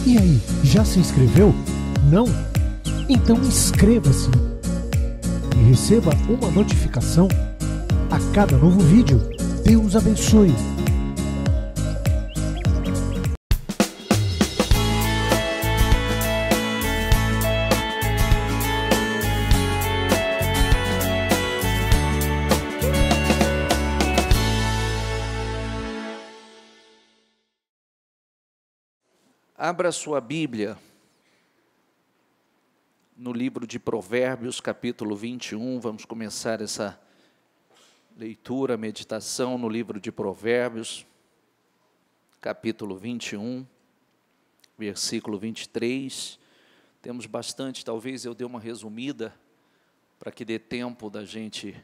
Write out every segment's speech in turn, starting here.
E aí, já se inscreveu? Não? Então inscreva-se e receba uma notificação a cada novo vídeo. Deus abençoe! Abra sua Bíblia no livro de Provérbios, capítulo 21. Vamos começar essa leitura, meditação no livro de Provérbios, capítulo 21, versículo 23. Temos bastante, talvez eu dê uma resumida, para que dê tempo da gente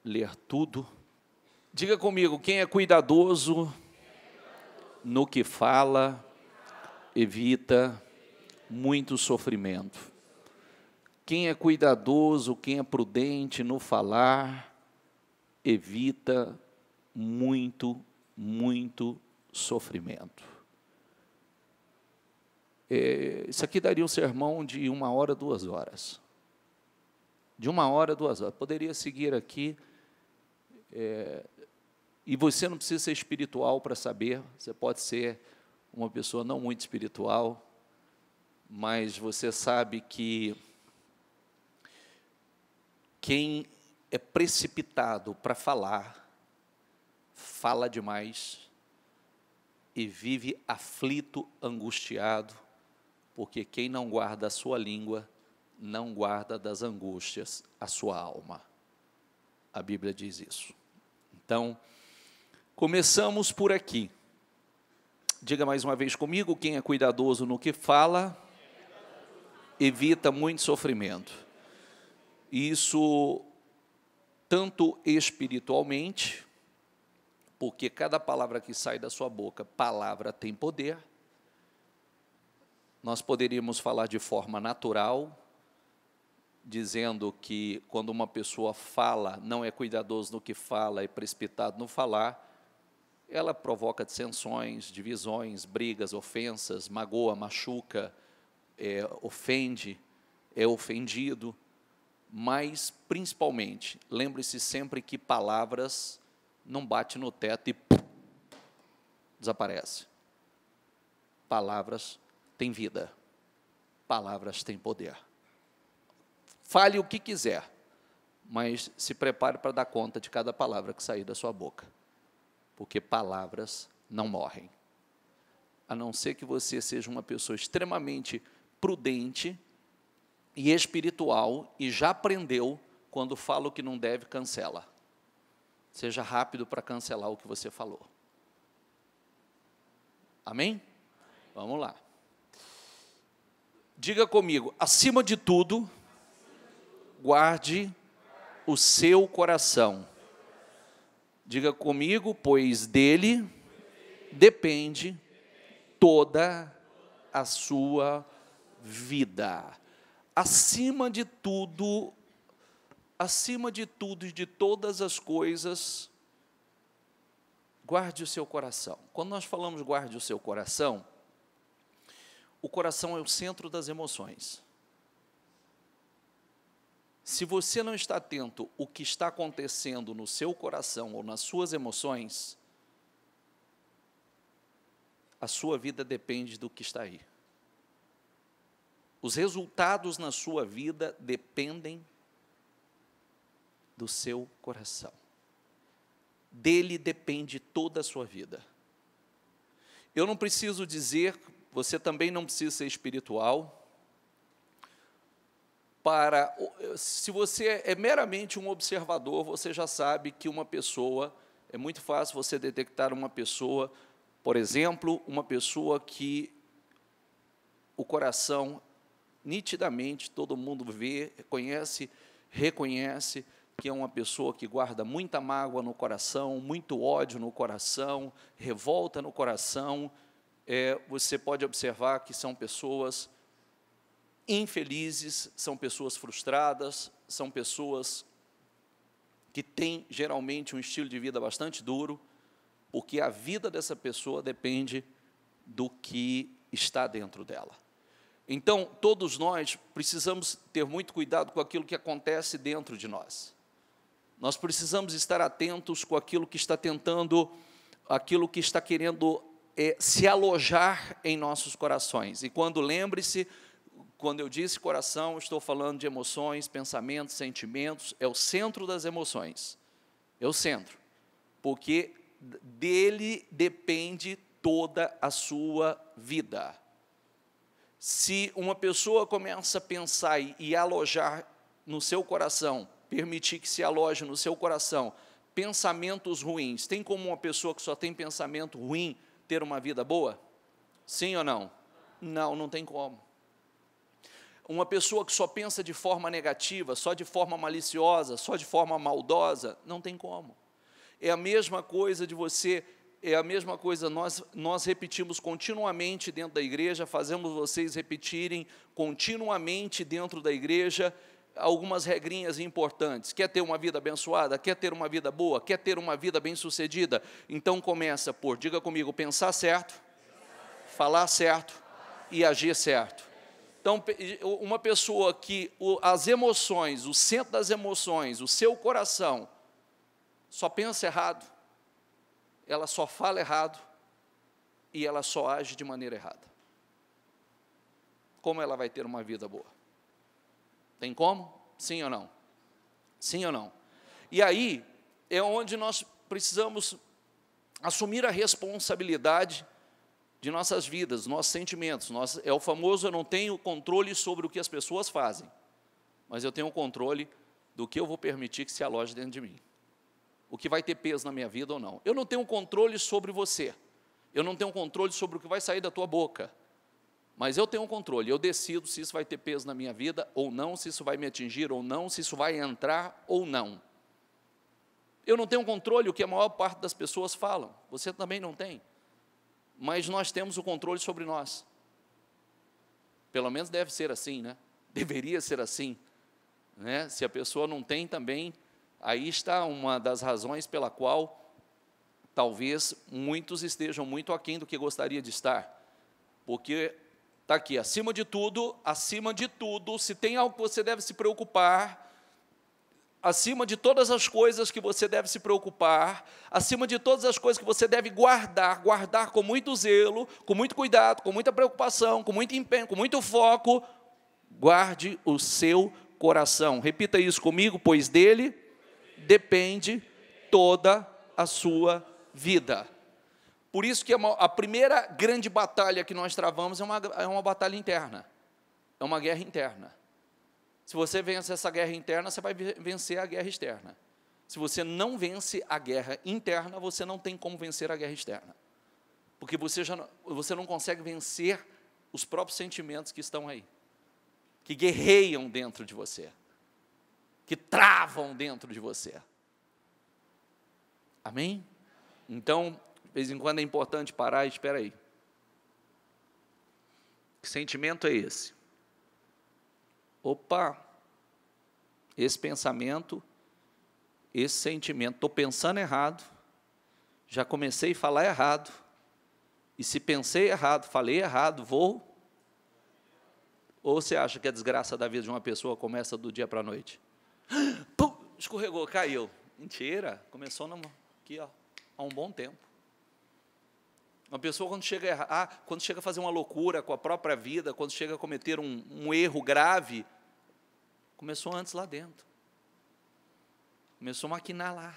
ler tudo. Diga comigo, quem é cuidadoso no que fala, evita muito sofrimento. Quem é cuidadoso, quem é prudente no falar, evita muito sofrimento. Isso aqui daria um sermão de 1 hora, 2 horas. De 1 hora, 2 horas. Poderia seguir aqui, e você não precisa ser espiritual para saber, você pode ser uma pessoa não muito espiritual, mas você sabe que quem é precipitado para falar, fala demais e vive aflito, angustiado, porque quem não guarda a sua língua, não guarda das angústias a sua alma. A Bíblia diz isso. Então, começamos por aqui. Diga mais uma vez comigo, quem é cuidadoso no que fala, evita muito sofrimento. Isso, tanto espiritualmente, porque cada palavra que sai da sua boca, palavra tem poder. Nós poderíamos falar de forma natural, dizendo que quando uma pessoa fala, não é cuidadoso no que fala, é precipitado no falar, ela provoca dissensões, divisões, brigas, ofensas, magoa, machuca, ofende, é ofendido, mas, principalmente, lembre-se sempre que palavras não batem no teto e desaparece. Palavras têm vida, palavras têm poder. Fale o que quiser, mas se prepare para dar conta de cada palavra que sair da sua boca. Porque palavras não morrem. A não ser que você seja uma pessoa extremamente prudente e espiritual e já aprendeu, quando fala o que não deve, cancela. Seja rápido para cancelar o que você falou. Amém? Vamos lá. Diga comigo, acima de tudo, guarde o seu coração. Diga comigo, pois dele depende toda a sua vida. Acima de tudo e de todas as coisas, guarde o seu coração. Quando nós falamos guarde o seu coração, o coração é o centro das emoções. Se você não está atento ao que está acontecendo no seu coração ou nas suas emoções, a sua vida depende do que está aí. Os resultados na sua vida dependem do seu coração. Dele depende toda a sua vida. Eu não preciso dizer, você também não precisa ser espiritual, se você é meramente um observador, você já sabe que uma pessoa, é muito fácil você detectar uma pessoa, por exemplo, uma pessoa que o coração, nitidamente, todo mundo vê, conhece, reconhece que é uma pessoa que guarda muita mágoa no coração, muito ódio no coração, revolta no coração. Você pode observar que são pessoas infelizes, são pessoas frustradas, são pessoas que têm, geralmente, um estilo de vida bastante duro, porque a vida dessa pessoa depende do que está dentro dela. Então, todos nós precisamos ter muito cuidado com aquilo que acontece dentro de nós. Nós precisamos estar atentos com aquilo que está tentando, aquilo que está querendo se alojar em nossos corações. E quando, lembre-se, quando eu disse coração, estou falando de emoções, pensamentos, sentimentos, é o centro das emoções. É o centro, porque dele depende toda a sua vida. Se uma pessoa começa a pensar e alojar no seu coração, permitir que se aloje no seu coração pensamentos ruins, tem como uma pessoa que só tem pensamento ruim ter uma vida boa? Sim ou não? Não, não tem como. Uma pessoa que só pensa de forma negativa, só de forma maliciosa, só de forma maldosa, não tem como. É a mesma coisa de você, é a mesma coisa, nós repetimos continuamente dentro da igreja, fazemos vocês repetirem continuamente dentro da igreja algumas regrinhas importantes. Quer ter uma vida abençoada? Quer ter uma vida boa? Quer ter uma vida bem-sucedida? Então começa por, diga comigo, pensar certo, falar certo e agir certo. Então, uma pessoa que as emoções, o centro das emoções, o seu coração, só pensa errado, ela só fala errado e ela só age de maneira errada. Como ela vai ter uma vida boa? Tem como? Sim ou não? Sim ou não? E aí é onde nós precisamos assumir a responsabilidade de nossas vidas, nossos sentimentos. É o famoso, eu não tenho controle sobre o que as pessoas fazem, mas eu tenho o controle do que eu vou permitir que se aloje dentro de mim. O que vai ter peso na minha vida ou não. Eu não tenho controle sobre você, eu não tenho controle sobre o que vai sair da tua boca, mas eu tenho um controle, eu decido se isso vai ter peso na minha vida ou não, se isso vai me atingir ou não, se isso vai entrar ou não. Eu não tenho controle o que a maior parte das pessoas falam, você também não tem, mas nós temos o controle sobre nós. Pelo menos deve ser assim, né? Deveria ser assim, né? Se a pessoa não tem também, aí está uma das razões pela qual talvez muitos estejam muito aquém do que gostaria de estar, porque está aqui, acima de tudo, se tem algo que você deve se preocupar, acima de todas as coisas que você deve se preocupar, acima de todas as coisas que você deve guardar com muito zelo, com muito cuidado, com muita preocupação, com muito empenho, com muito foco, guarde o seu coração. Repita isso comigo, pois dele depende toda a sua vida. Por isso que a primeira grande batalha que nós travamos é uma batalha interna, é uma guerra interna. Se você vence essa guerra interna, você vai vencer a guerra externa. Se você não vence a guerra interna, você não tem como vencer a guerra externa. Porque você não consegue vencer os próprios sentimentos que estão aí, que guerreiam dentro de você, que travam dentro de você. Amém? Então, de vez em quando é importante parar e espera aí. Que sentimento é esse? Opa, esse pensamento, esse sentimento, estou pensando errado, já comecei a falar errado, e se pensei errado, falei errado, vou? Ou você acha que a desgraça da vida de uma pessoa começa do dia para a noite? Pum, escorregou, caiu. Mentira, começou aqui, ó, há um bom tempo. Uma pessoa, quando chega a fazer uma loucura com a própria vida, quando chega a cometer um erro grave, começou antes lá dentro. Começou a maquinar lá.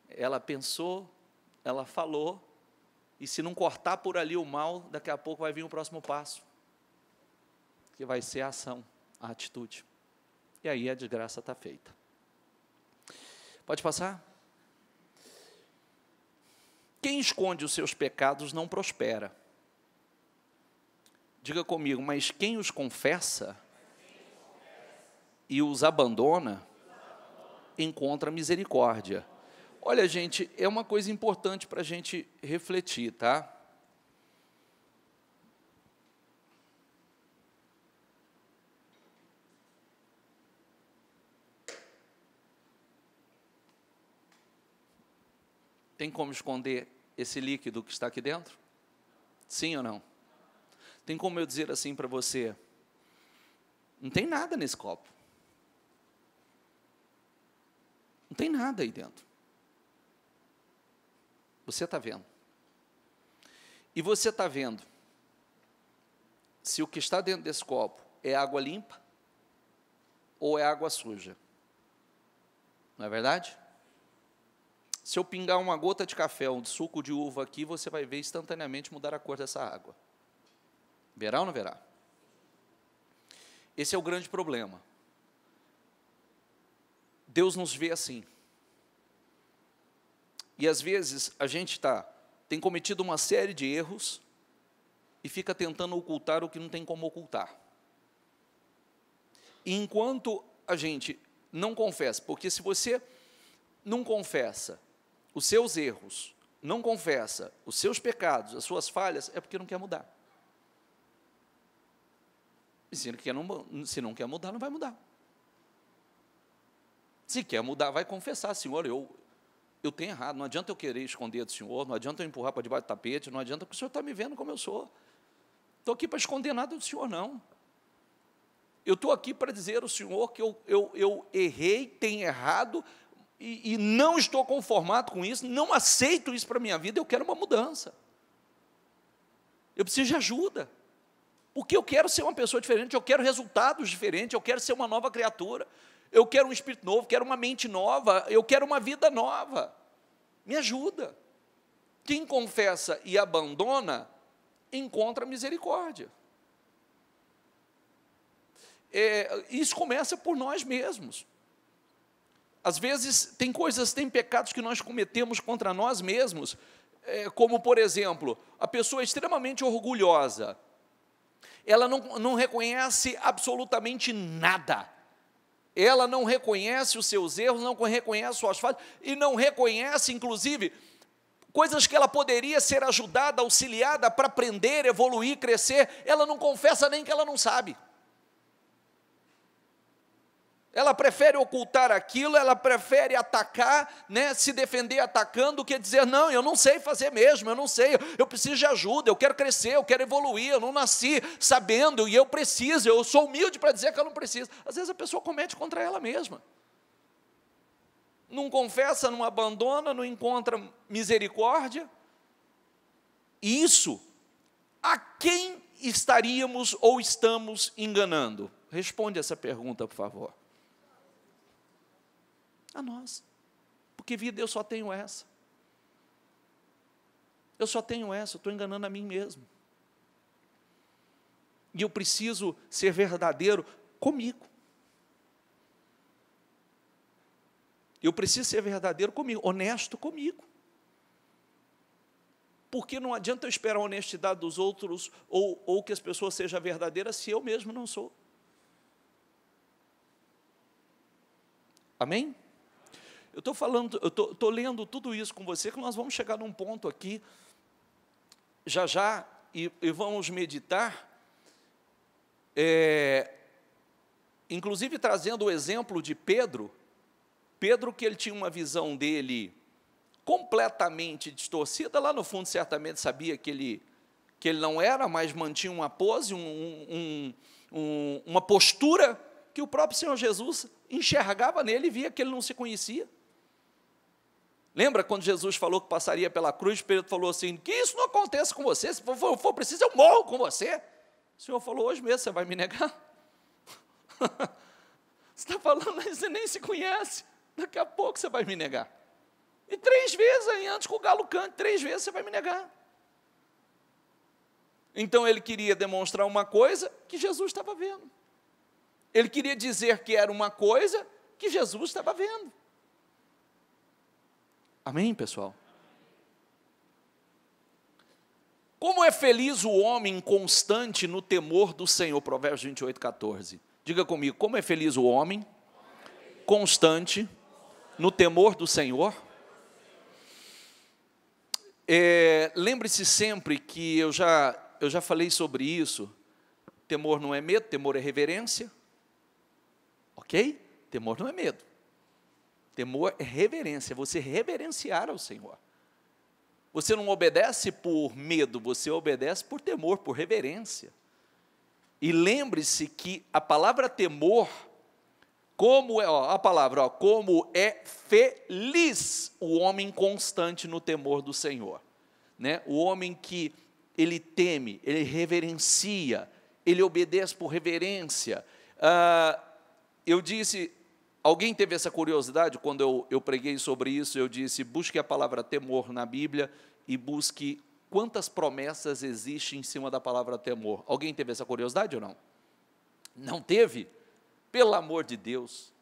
Ela pensou, ela falou, e se não cortar por ali o mal, daqui a pouco vai vir o próximo passo, que vai ser a ação, a atitude. E aí a desgraça está feita. Pode passar? Quem esconde os seus pecados não prospera. Diga comigo, mas quem os confessa e os abandona, encontra misericórdia. Olha, gente, é uma coisa importante para a gente refletir, tá? Tem como esconder esse líquido que está aqui dentro? Sim ou não? Tem como eu dizer assim para você, não tem nada nesse copo. Não tem nada aí dentro. Você está vendo. E você está vendo se o que está dentro desse copo é água limpa ou é água suja. Não é verdade? Se eu pingar uma gota de café, um suco de uva aqui, você vai ver instantaneamente mudar a cor dessa água. Verá ou não verá? Esse é o grande problema. Deus nos vê assim. E às vezes a gente tem cometido uma série de erros e fica tentando ocultar o que não tem como ocultar. E enquanto a gente não confessa, porque se você não confessa os seus erros, não confessa os seus pecados, as suas falhas, é porque não quer mudar. E se não quer mudar, não vai mudar. Se quer mudar, vai confessar, Senhor, eu tenho errado, não adianta eu querer esconder do Senhor, não adianta eu empurrar para debaixo do tapete, não adianta, porque o Senhor está me vendo como eu sou. Estou aqui para esconder nada do Senhor, não. Eu estou aqui para dizer ao Senhor que eu errei, tenho errado, e não estou conformado com isso, não aceito isso para a minha vida, eu quero uma mudança. Eu preciso de ajuda, porque eu quero ser uma pessoa diferente, eu quero resultados diferentes, eu quero ser uma nova criatura, eu quero um espírito novo, quero uma mente nova, eu quero uma vida nova. Me ajuda. Quem confessa e abandona, encontra misericórdia. Isso começa por nós mesmos. Às vezes, tem pecados que nós cometemos contra nós mesmos, como, por exemplo, a pessoa extremamente orgulhosa, ela não reconhece absolutamente nada, ela não reconhece os seus erros, não reconhece suas falhas, e não reconhece, inclusive, coisas que ela poderia ser ajudada, auxiliada para aprender, evoluir, crescer, ela não confessa nem que ela não sabe. Ela prefere ocultar aquilo, ela prefere atacar, né, se defender atacando, do que dizer, não, eu não sei fazer mesmo, eu não sei, eu preciso de ajuda, eu quero crescer, eu quero evoluir, eu não nasci sabendo, e eu preciso, eu sou humilde para dizer que eu não preciso. Às vezes a pessoa comete contra ela mesma. Não confessa, não abandona, não encontra misericórdia. E isso, a quem estaríamos ou estamos enganando? Responde essa pergunta, por favor. A nós, porque vida eu só tenho essa. Eu só tenho essa, eu estou enganando a mim mesmo. E eu preciso ser verdadeiro comigo. Eu preciso ser verdadeiro comigo, honesto comigo. Porque não adianta eu esperar a honestidade dos outros ou que as pessoas sejam verdadeiras se eu mesmo não sou. Amém? Eu estou lendo tudo isso com você, que nós vamos chegar num ponto aqui, já, e vamos meditar, inclusive trazendo o exemplo de Pedro, que ele tinha uma visão dele completamente distorcida, lá no fundo certamente sabia que ele não era, mas mantinha uma pose, uma postura, que o próprio Senhor Jesus enxergava nele e via que ele não se conhecia. Lembra quando Jesus falou que passaria pela cruz, Pedro falou assim, que isso não aconteça com você, se for preciso eu morro com você. O Senhor falou, hoje mesmo você vai me negar? Você está falando, você nem se conhece, daqui a pouco você vai me negar. E 3 vezes aí, antes que o galo cante, 3 vezes você vai me negar. Então ele queria demonstrar uma coisa que Jesus estava vendo. Ele queria dizer que era uma coisa que Jesus estava vendo. Amém, pessoal? Como é feliz o homem constante no temor do Senhor, Provérbios 28, 14. Diga comigo, como é feliz o homem constante no temor do Senhor? Lembre-se sempre que eu já falei sobre isso, temor não é medo, temor é reverência, ok? Temor não é medo. Temor é reverência, você reverenciar ao Senhor. Você não obedece por medo, você obedece por temor, por reverência. E lembre-se que a palavra temor, como é, a palavra, como é feliz o homem constante no temor do Senhor, né? O homem que ele teme, ele reverencia, ele obedece por reverência. Eu disse, alguém teve essa curiosidade, quando eu preguei sobre isso, eu disse, busque a palavra temor na Bíblia e busque quantas promessas existem em cima da palavra temor. Alguém teve essa curiosidade ou não? Não teve? Pelo amor de Deus.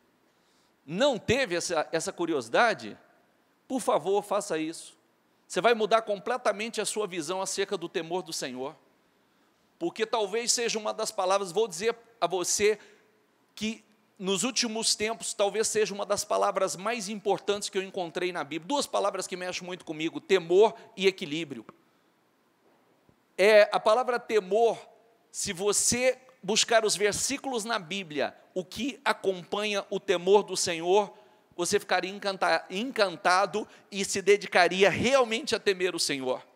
Não teve essa curiosidade? Por favor, faça isso. Você vai mudar completamente a sua visão acerca do temor do Senhor. Porque talvez seja uma das palavras, vou dizer a você, que nos últimos tempos, talvez seja uma das palavras mais importantes que eu encontrei na Bíblia. Duas palavras que mexem muito comigo, temor e equilíbrio. A palavra temor, se você buscar os versículos na Bíblia, o que acompanha o temor do Senhor, você ficaria encantado e se dedicaria realmente a temer o Senhor.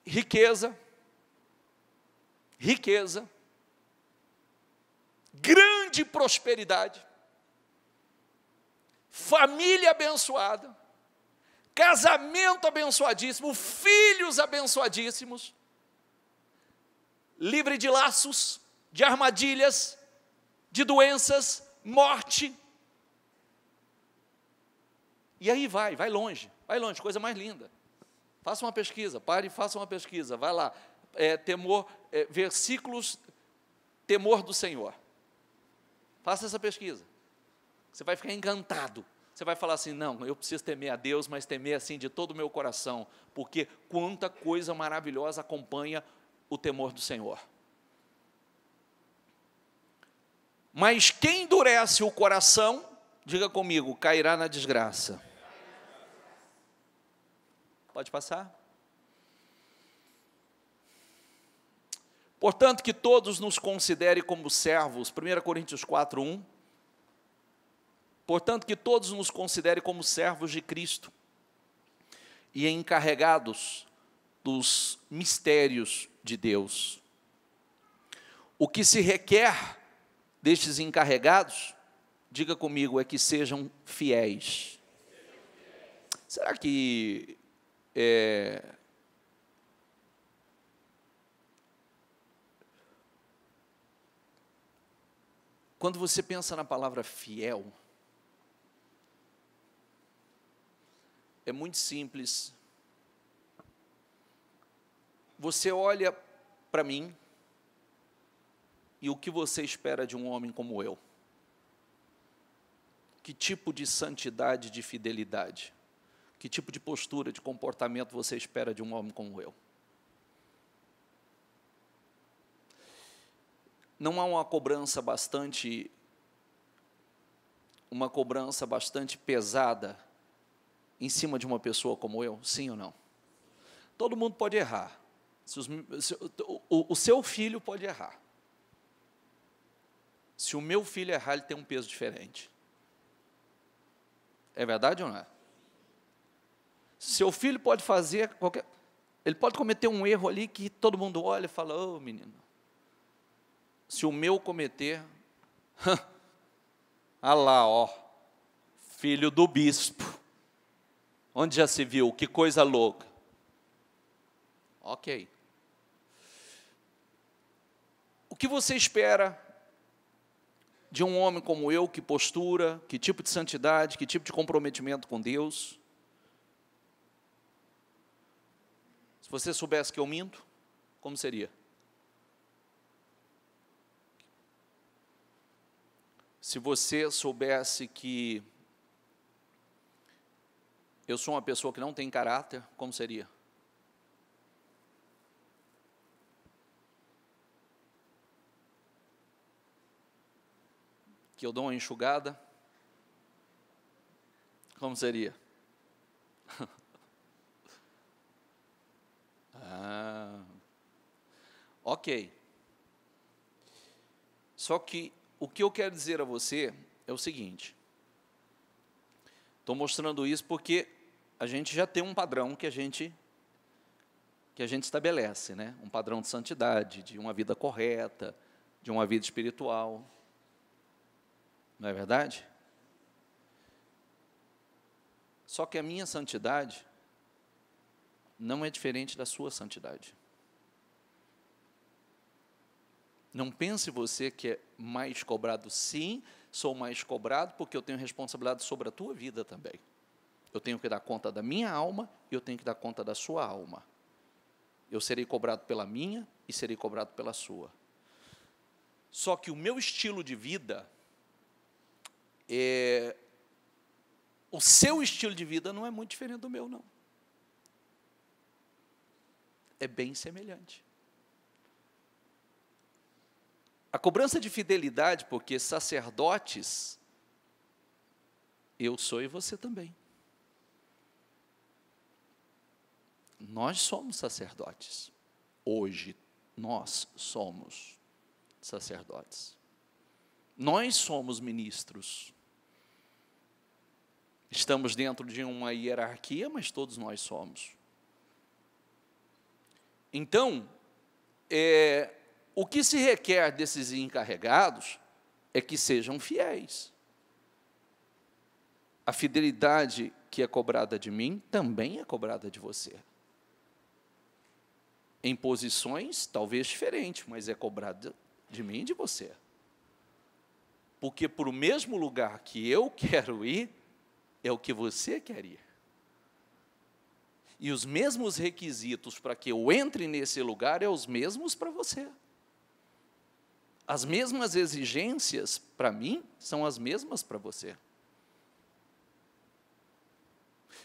Riqueza, grande prosperidade, família abençoada, casamento abençoadíssimo, filhos abençoadíssimos, livre de laços, de armadilhas, de doenças, morte. E aí vai longe, coisa mais linda. Faça uma pesquisa, pare e faça uma pesquisa, vai lá, versículos, temor do Senhor. Faça essa pesquisa, você vai ficar encantado. Você vai falar assim, não, eu preciso temer a Deus, mas temer assim de todo o meu coração, porque quanta coisa maravilhosa acompanha o temor do Senhor. Mas quem endurece o coração, diga comigo, cairá na desgraça. Pode passar? Portanto, que todos nos considerem como servos, 1 Coríntios 4, 1. Portanto, que todos nos considerem como servos de Cristo e encarregados dos mistérios de Deus. O que se requer destes encarregados, diga comigo, é que sejam fiéis. Será que quando você pensa na palavra fiel, é muito simples. Você olha para mim e o que você espera de um homem como eu? Que tipo de santidade, de fidelidade? Que tipo de postura, de comportamento você espera de um homem como eu? Não há uma cobrança bastante pesada em cima de uma pessoa como eu? Sim ou não? Todo mundo pode errar. O seu filho pode errar. Se o meu filho errar, ele tem um peso diferente. É verdade ou não é? Seu filho pode fazer ele pode cometer um erro ali que todo mundo olha e fala, ô menino, se o meu cometer, olha lá, ó, filho do bispo, onde já se viu, que coisa louca. Ok. O que você espera de um homem como eu, que postura, que tipo de santidade, que tipo de comprometimento com Deus? Se você soubesse que eu minto, como seria? Se você soubesse que eu sou uma pessoa que não tem caráter, como seria? Que eu dou uma enxugada, como seria? Ok. Só que o que eu quero dizer a você é o seguinte. Estou mostrando isso porque a gente já tem um padrão que a gente estabelece, né? Um padrão de santidade, de uma vida correta, de uma vida espiritual. Não é verdade? Só que a minha santidade não é diferente da sua santidade. Não pense você que é mais cobrado. Sim, sou mais cobrado porque eu tenho responsabilidade sobre a tua vida também. Eu tenho que dar conta da minha alma e eu tenho que dar conta da sua alma. Eu serei cobrado pela minha e serei cobrado pela sua. Só que o meu estilo de vida, o seu estilo de vida não é muito diferente do meu, não. É bem semelhante. A cobrança de fidelidade, porque sacerdotes, eu sou e você também. Nós somos sacerdotes. Hoje, nós somos sacerdotes. Nós somos ministros. Estamos dentro de uma hierarquia, mas todos nós somos. Então, o que se requer desses encarregados é que sejam fiéis. A fidelidade que é cobrada de mim também é cobrada de você. Em posições talvez diferentes, mas é cobrada de mim e de você. Porque para o mesmo lugar que eu quero ir, é o que você quer ir. E os mesmos requisitos para que eu entre nesse lugar é os mesmos para você. As mesmas exigências para mim são as mesmas para você.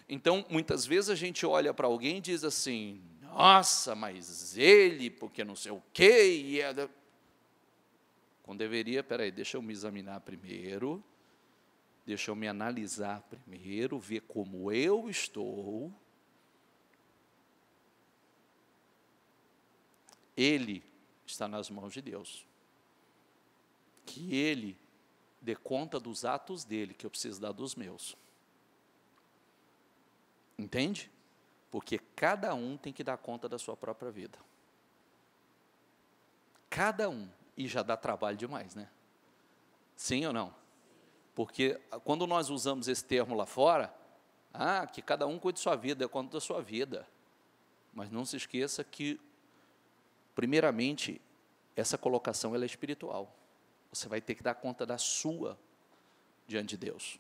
Então, muitas vezes a gente olha para alguém e diz assim, nossa, mas ele, porque não sei o quê, quando deveria, peraí, deixa eu me examinar primeiro, deixa eu me analisar primeiro, ver como eu estou. Ele está nas mãos de Deus. Que Ele dê conta dos atos dele, que eu preciso dar dos meus. Entende? Porque cada um tem que dar conta da sua própria vida. Cada um. E já dá trabalho demais, né? Sim ou não? Porque quando nós usamos esse termo lá fora, que cada um cuide de sua vida, dê conta da sua vida. Mas não se esqueça que, primeiramente, essa colocação ela é espiritual. Você vai ter que dar conta da sua diante de Deus.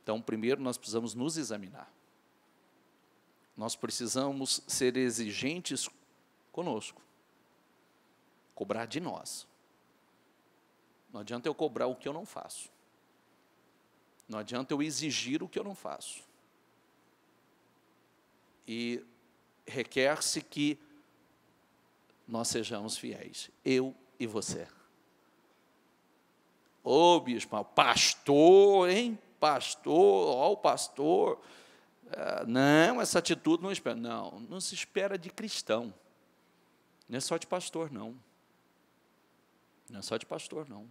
Então, primeiro, nós precisamos nos examinar. Nós precisamos ser exigentes conosco. Cobrar de nós. Não adianta eu cobrar o que eu não faço. Não adianta eu exigir o que eu não faço. E requer-se que nós sejamos fiéis. Eu e você. Ô, bispo, pastor, hein? Pastor, ó o pastor. Não, essa atitude não espera. Não se espera de cristão. Não é só de pastor, não. Não é só de pastor, não.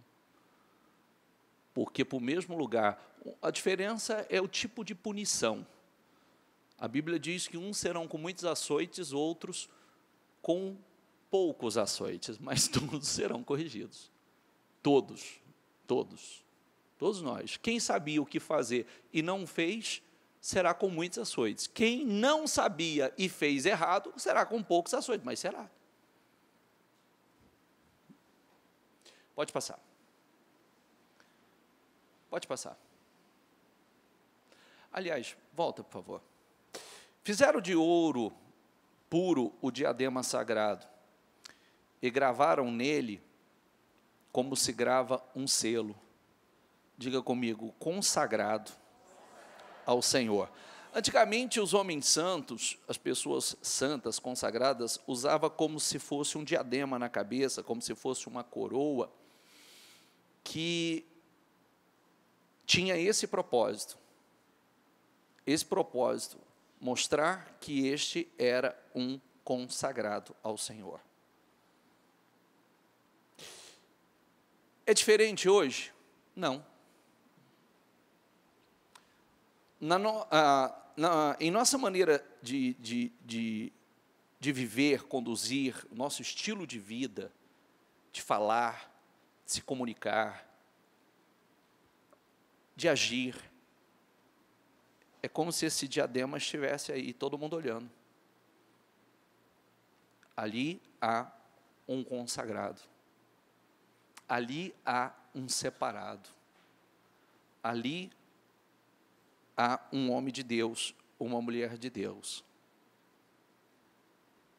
Porque para o mesmo lugar, a diferença é o tipo de punição. A Bíblia diz que uns serão com muitos açoites, outros com poucos açoites, mas todos serão corrigidos. Todos nós. Quem sabia o que fazer e não fez, será com muitos açoites. Quem não sabia e fez errado, será com poucos açoites, mas será. Pode passar. Pode passar. Aliás, volta, por favor. Fizeram de ouro puro o diadema sagrado e gravaram nele como se grava um selo. Diga comigo, consagrado ao Senhor. Antigamente, os homens santos, as pessoas santas, consagradas, usavam como se fosse um diadema na cabeça, como se fosse uma coroa, que tinha esse propósito. Esse propósito, mostrar que este era um consagrado ao Senhor. É diferente hoje? Não. em nossa maneira de viver, conduzir, o nosso estilo de vida, de falar, de se comunicar, de agir, é como se esse diadema estivesse aí, todo mundo olhando. Ali há um consagrado. Ali há um separado. Ali há um homem de Deus, uma mulher de Deus.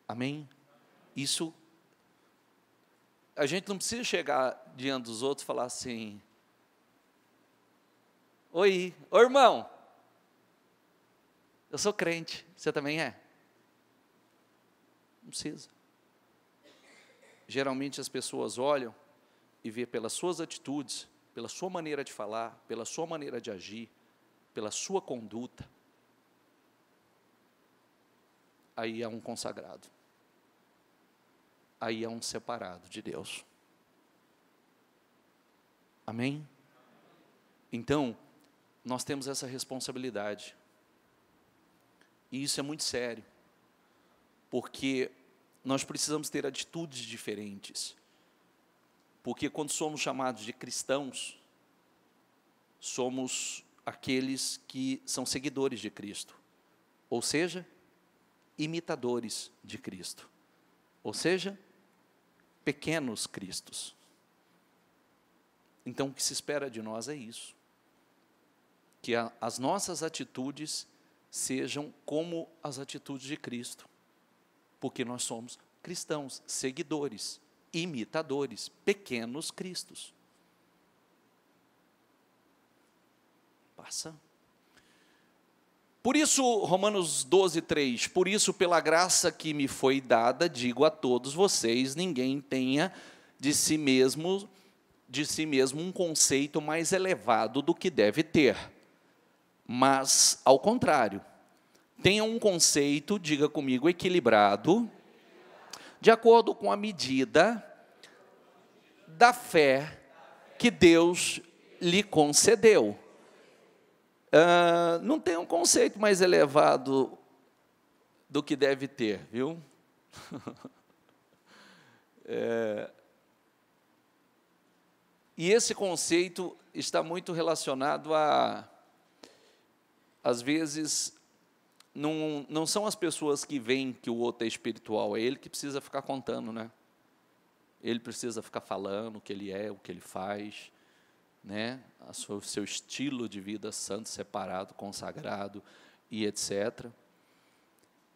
Amém? Isso, a gente não precisa chegar diante dos outros e falar assim: oi, ô irmão, eu sou crente, você também é? Não precisa. Geralmente as pessoas olham e vê pelas suas atitudes, pela sua maneira de falar, pela sua maneira de agir, pela sua conduta. Aí há um consagrado. Aí há um separado de Deus. Amém? Então, nós temos essa responsabilidade. E isso é muito sério, porque nós precisamos ter atitudes diferentes. Porque quando somos chamados de cristãos, somos aqueles que são seguidores de Cristo, ou seja, imitadores de Cristo, ou seja, pequenos cristos. Então, o que se espera de nós é isso, que as nossas atitudes sejam como as atitudes de Cristo, porque nós somos cristãos, seguidores, imitadores, pequenos cristos. Passa. Por isso, Romanos 12:3, por isso, pela graça que me foi dada, digo a todos vocês, ninguém tenha de si mesmo um conceito mais elevado do que deve ter. Mas, ao contrário, tenha um conceito, diga comigo, equilibrado, de acordo com a medida da fé que Deus lhe concedeu. Não tem um conceito mais elevado do que deve ter, viu? E esse conceito está muito relacionado às vezes, não são as pessoas que veem que o outro é espiritual, é ele que precisa ficar contando, né? Ele precisa ficar falando o que ele é, o que ele faz, né? O seu estilo de vida santo, separado, consagrado e etc.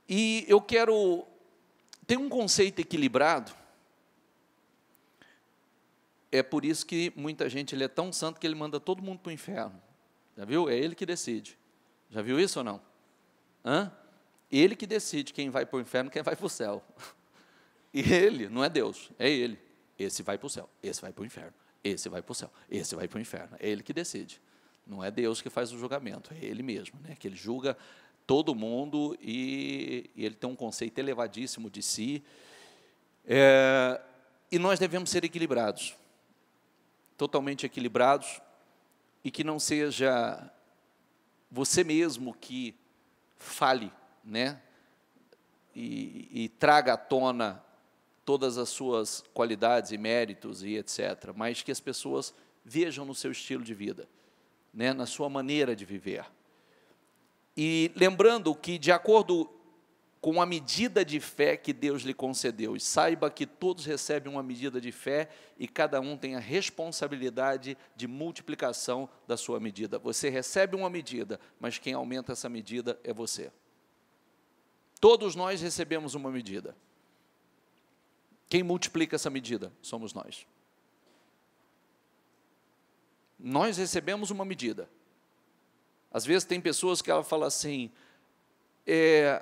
E eu quero... Tem um conceito equilibrado. É por isso que muita gente, ele é tão santo que ele manda todo mundo para o inferno. Já viu? É ele que decide. Já viu isso ou não? Ele que decide quem vai para o inferno e quem vai para o céu. E ele, não é Deus, é ele. Esse vai para o céu, esse vai para o inferno, esse vai para o céu, esse vai para o inferno. É ele que decide. Não é Deus que faz o julgamento, é ele mesmo, né? Que ele julga todo mundo e ele tem um conceito elevadíssimo de si. E nós devemos ser equilibrados, totalmente equilibrados, e que não seja você mesmo que fale, né? E traga à tona todas as suas qualidades e méritos e etc., mas que as pessoas vejam no seu estilo de vida, né? Na sua maneira de viver. E lembrando que, de acordo com a medida de fé que Deus lhe concedeu, e saiba que todos recebem uma medida de fé e cada um tem a responsabilidade de multiplicação da sua medida. Você recebe uma medida, mas quem aumenta essa medida é você. Todos nós recebemos uma medida. Quem multiplica essa medida somos nós. Nós recebemos uma medida. Às vezes tem pessoas que ela fala assim: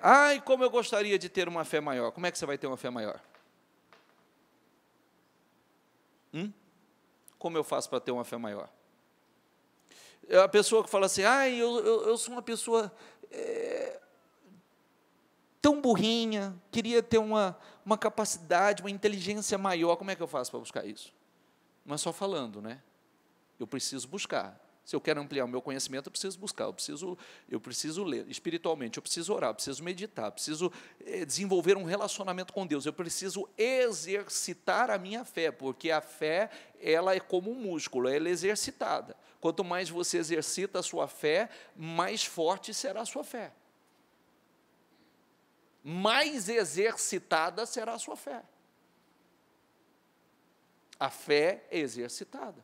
ai, como eu gostaria de ter uma fé maior. Como é que você vai ter uma fé maior? Como eu faço para ter uma fé maior? A pessoa que fala assim: ai, eu sou uma pessoa tão burrinha, queria ter uma capacidade, uma inteligência maior. Como é que eu faço para buscar isso? Não é só falando, né? Eu preciso buscar. Se eu quero ampliar o meu conhecimento, eu preciso buscar, eu preciso ler espiritualmente, eu preciso orar, eu preciso meditar, eu preciso desenvolver um relacionamento com Deus, eu preciso exercitar a minha fé, porque a fé, ela é como um músculo, ela é exercitada. Quanto mais você exercita a sua fé, mais forte será a sua fé. Mais exercitada será a sua fé. A fé é exercitada.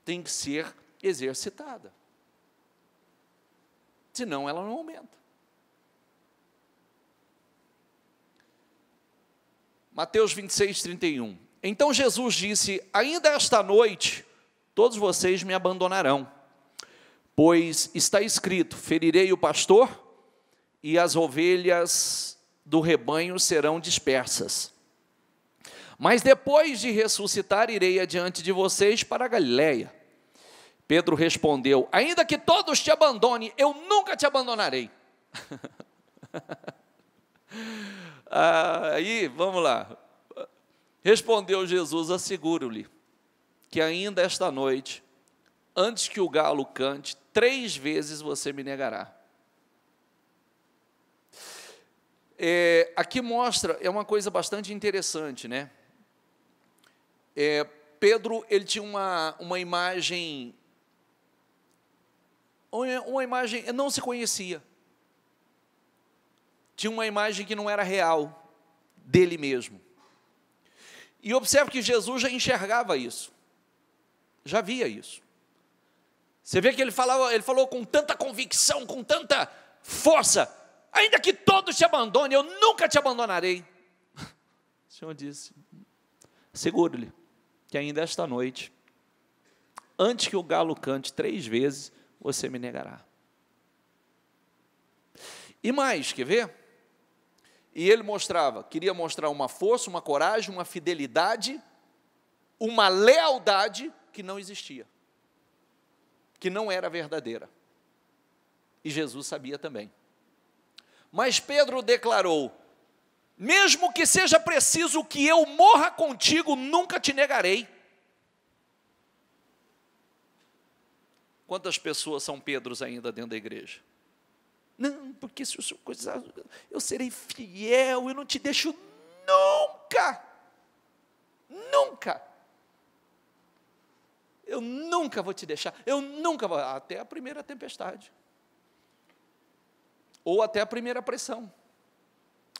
Tem que ser exercitada. Senão ela não aumenta. Mateus 26, 31. Então Jesus disse: ainda esta noite todos vocês me abandonarão, pois está escrito: ferirei o pastor e as ovelhas do rebanho serão dispersas. Mas depois de ressuscitar, irei adiante de vocês para a Galiléia. Pedro respondeu: ainda que todos te abandonem, eu nunca te abandonarei. Aí, vamos lá. Respondeu Jesus: asseguro-lhe que ainda esta noite, antes que o galo cante, 3 vezes você me negará. Aqui mostra, é uma coisa bastante interessante, né? Pedro, ele tinha uma imagem, não se conhecia. Tinha uma imagem que não era real, dele mesmo. E observe que Jesus já enxergava isso, já via isso. Você vê que ele falou com tanta convicção, com tanta força: ainda que todos te abandonem, eu nunca te abandonarei. O Senhor disse: seguro-lhe que ainda esta noite, antes que o galo cante 3 vezes, você me negará. E mais, quer ver? E ele queria mostrar uma força, uma coragem, uma fidelidade, uma lealdade que não existia, que não era verdadeira. E Jesus sabia também. Mas Pedro declarou: mesmo que seja preciso que eu morra contigo, nunca te negarei. Quantas pessoas são Pedros ainda dentro da igreja? Não, porque se o senhor coisar, eu serei fiel, eu não te deixo nunca. Nunca. Eu nunca vou te deixar, eu nunca vou, até a primeira tempestade. Ou até a primeira pressão.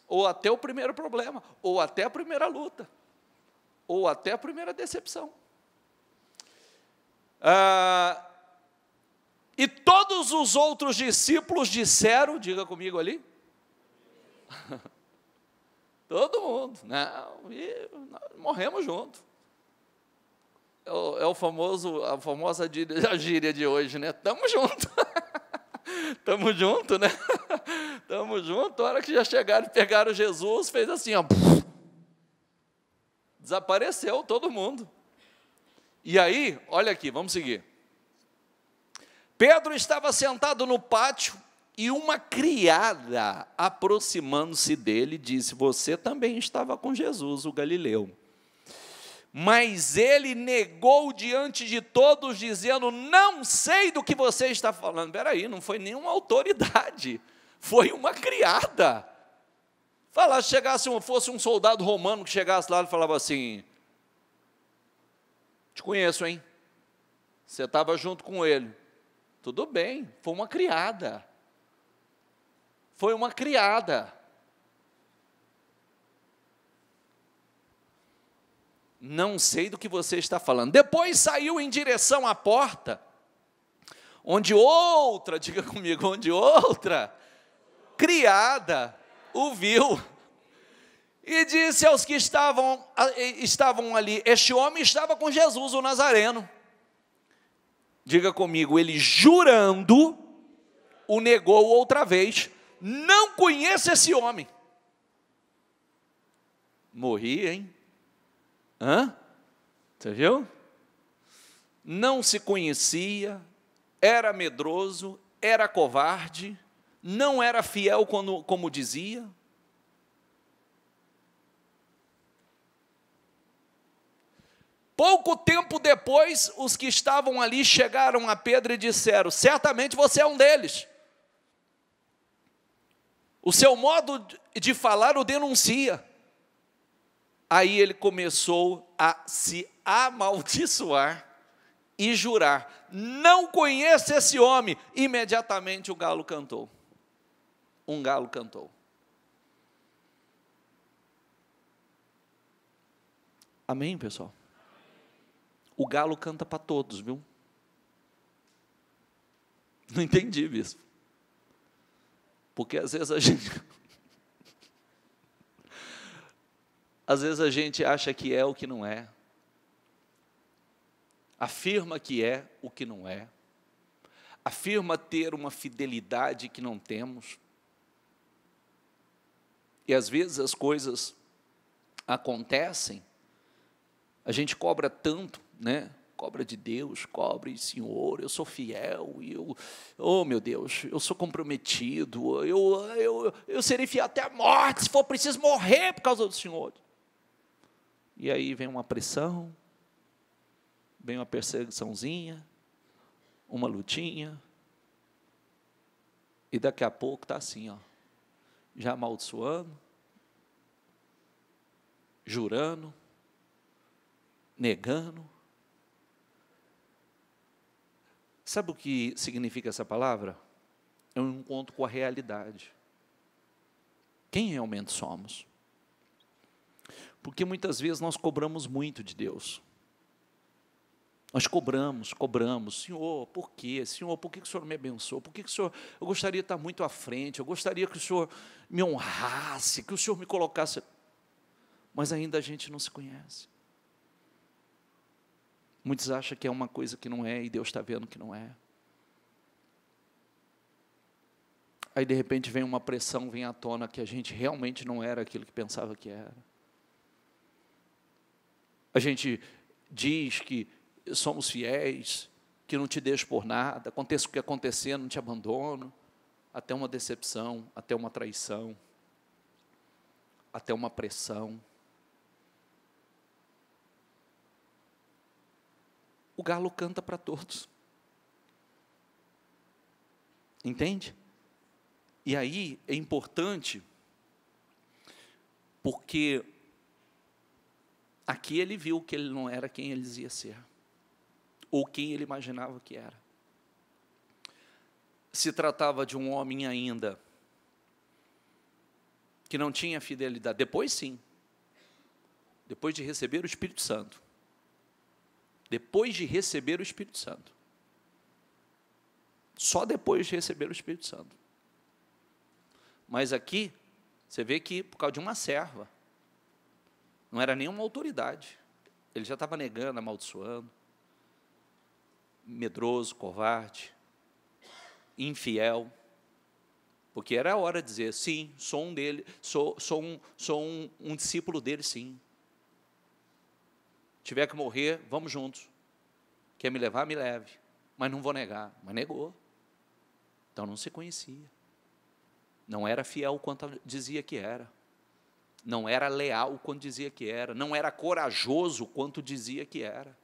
Ou até o primeiro problema, ou até a primeira luta, ou até a primeira decepção. E todos os outros discípulos disseram, diga comigo ali, todo mundo, não, e nós morremos juntos. A famosa gíria de hoje, né? Estamos juntos. Estamos juntos, né? Estamos juntos. A hora que já chegaram e pegaram Jesus, fez assim, ó, desapareceu todo mundo. E aí, olha aqui, vamos seguir. Pedro estava sentado no pátio e uma criada, aproximando-se dele, disse: você também estava com Jesus, o Galileu. Mas ele negou diante de todos, dizendo: não sei do que você está falando. Espera aí, não foi nenhuma autoridade, foi uma criada. Fosse um soldado romano que chegasse lá e falava assim: te conheço, hein? Você estava junto com ele. Tudo bem, foi uma criada. Foi uma criada. Não sei do que você está falando. Depois saiu em direção à porta, onde outra, diga comigo, onde outra criada o viu, e disse aos que estavam ali: este homem estava com Jesus, o Nazareno. Diga comigo, ele jurando, o negou outra vez: não conheço esse homem. Morri, hein? Você viu? Não se conhecia, era medroso, era covarde, não era fiel como dizia. Pouco tempo depois, os que estavam ali chegaram a Pedro e disseram: certamente você é um deles. O seu modo de falar o denuncia. Aí ele começou a se amaldiçoar e jurar: não conheço esse homem. Imediatamente o galo cantou. Um galo cantou. Amém, pessoal? O galo canta para todos, viu? Não entendi, bispo. Porque às vezes a gente acha que é o que não é. Afirma que é o que não é. Afirma ter uma fidelidade que não temos. E às vezes as coisas acontecem, a gente cobra tanto, né? Cobra de Deus, cobre, Senhor, eu sou fiel, oh meu Deus, eu sou comprometido, eu serei fiel até a morte, se for preciso morrer por causa do Senhor. E aí vem uma pressão, vem uma perseguiçãozinha, uma lutinha, e daqui a pouco está assim, ó, já amaldiçoando, jurando, negando. Sabe o que significa essa palavra? É um encontro com a realidade. Quem realmente somos? Porque muitas vezes nós cobramos muito de Deus. Nós cobramos. Senhor, por quê? Senhor, por que o Senhor me abençoou? Por que o Senhor, eu gostaria de estar muito à frente, eu gostaria que o Senhor me honrasse, que o Senhor me colocasse. Mas ainda a gente não se conhece. Muitos acham que é uma coisa que não é, e Deus está vendo que não é. Aí de repente vem uma pressão, vem à tona que a gente realmente não era aquilo que pensava que era. A gente diz que somos fiéis, que não te deixo por nada, aconteça o que acontecer, não te abandono, até uma decepção, até uma traição, até uma pressão. O galo canta para todos. Entende? E aí é importante, porque aqui ele viu que ele não era quem ele dizia ser, ou quem ele imaginava que era. Se tratava de um homem ainda que não tinha fidelidade. Depois sim, depois de receber o Espírito Santo. Depois de receber o Espírito Santo. Só depois de receber o Espírito Santo. Mas aqui, você vê que por causa de uma serva, não era nenhuma autoridade. Ele já estava negando, amaldiçoando, medroso, covarde, infiel. Porque era a hora de dizer: sim, sou um dele, sou um discípulo dele, sim. Tiver que morrer, vamos juntos. Quer me levar, me leve. Mas não vou negar. Mas negou. Então não se conhecia. Não era fiel quanto dizia que era. Não era leal quanto dizia que era. Não era corajoso quanto dizia que era.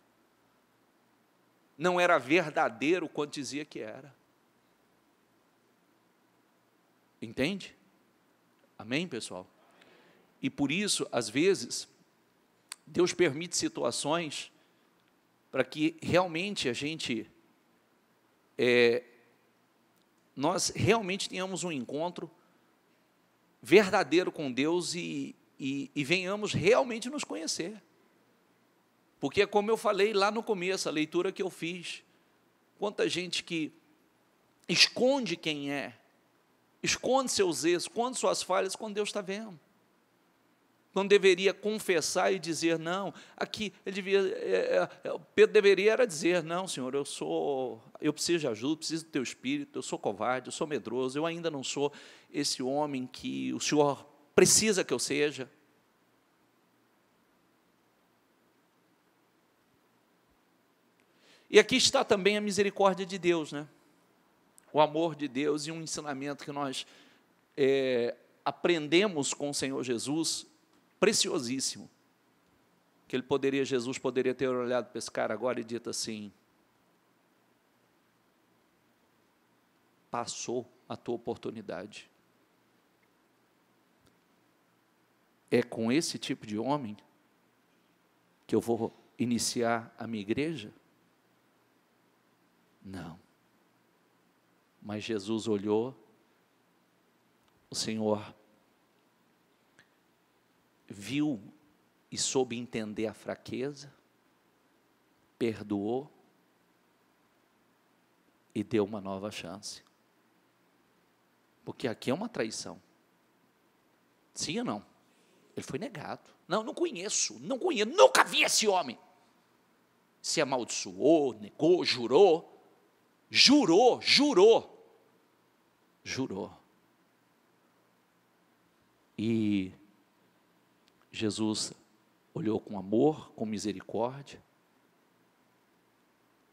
Não era verdadeiro quanto dizia que era. Entende? Amém, pessoal? E por isso, às vezes, Deus permite situações para que realmente a gente, nós realmente tenhamos um encontro verdadeiro com Deus e venhamos realmente nos conhecer. Porque, como eu falei lá no começo, a leitura que eu fiz, quanta gente que esconde quem é, esconde seus erros, esconde suas falhas, quando Deus está vendo. Não deveria confessar e dizer: não, aqui, Pedro deveria era dizer: não, Senhor, eu preciso de ajuda, preciso do teu Espírito, eu sou covarde, eu sou medroso, eu ainda não sou esse homem que o Senhor precisa que eu seja. E aqui está também a misericórdia de Deus, né? O amor de Deus e um ensinamento que nós aprendemos com o Senhor Jesus, preciosíssimo. que Jesus poderia ter olhado para esse cara agora e dito assim: passou a tua oportunidade. É com esse tipo de homem que eu vou iniciar a minha igreja? Não. Mas Jesus olhou, o Senhor viu e soube entender a fraqueza, perdoou e deu uma nova chance. Porque aqui é uma traição. Sim ou não? Ele foi negado. Não, não conheço, nunca vi esse homem. Se amaldiçoou, negou, jurou. E Jesus olhou com amor, com misericórdia,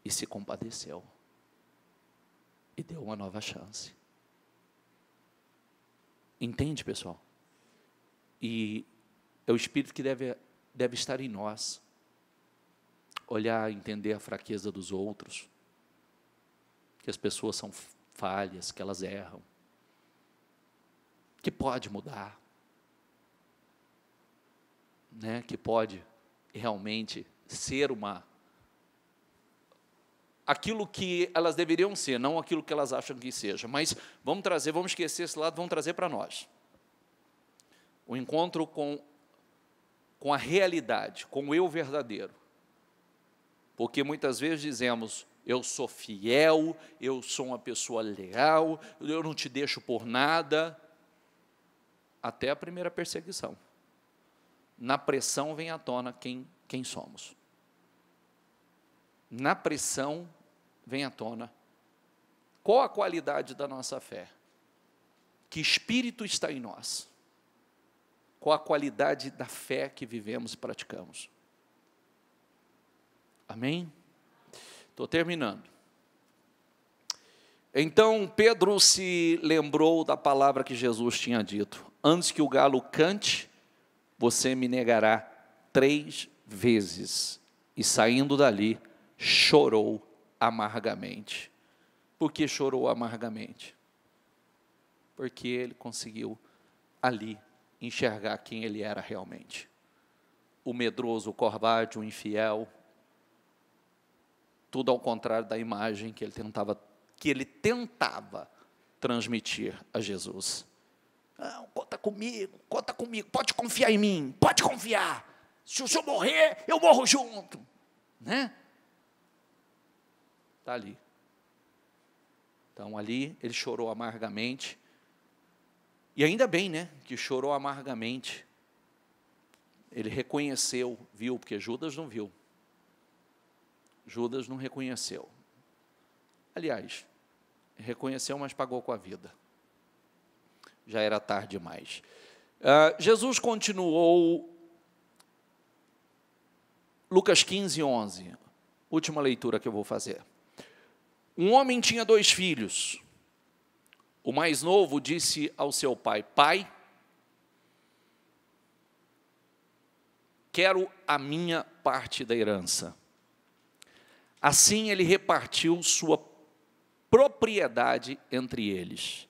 e se compadeceu, e deu uma nova chance. Entende, pessoal? E é o Espírito que deve estar em nós, olhar, entender a fraqueza dos outros, que as pessoas são falhas, que elas erram, que pode mudar, né? Que pode realmente ser aquilo que elas deveriam ser, não aquilo que elas acham que seja. Mas vamos esquecer esse lado, vamos trazer para nós. O encontro com a realidade, com o eu verdadeiro. Porque muitas vezes dizemos: eu sou fiel, eu sou uma pessoa leal, eu não te deixo por nada, até a primeira perseguição. Na pressão vem à tona quem somos. Na pressão vem à tona qual a qualidade da nossa fé, que espírito está em nós, qual a qualidade da fé que vivemos e praticamos. Amém? Estou terminando. Então Pedro se lembrou da palavra que Jesus tinha dito: antes que o galo cante, você me negará 3 vezes. E saindo dali, chorou amargamente. Por que chorou amargamente? Porque ele conseguiu ali enxergar quem ele era realmente. O medroso, o covarde, o infiel, tudo ao contrário da imagem que ele tentava transmitir a Jesus. Não, conta comigo, pode confiar em mim, pode confiar. Se o senhor morrer, eu morro junto. Né? Está ali. Então ali ele chorou amargamente. E ainda bem, né, que chorou amargamente. Ele reconheceu, viu, porque Judas não viu. Judas não reconheceu. Aliás, reconheceu, mas pagou com a vida. Já era tarde demais. Jesus continuou, Lucas 15, 11, última leitura que eu vou fazer. Um homem tinha 2 filhos. O mais novo disse ao seu pai: pai, quero a minha parte da herança. Assim ele repartiu sua propriedade entre eles.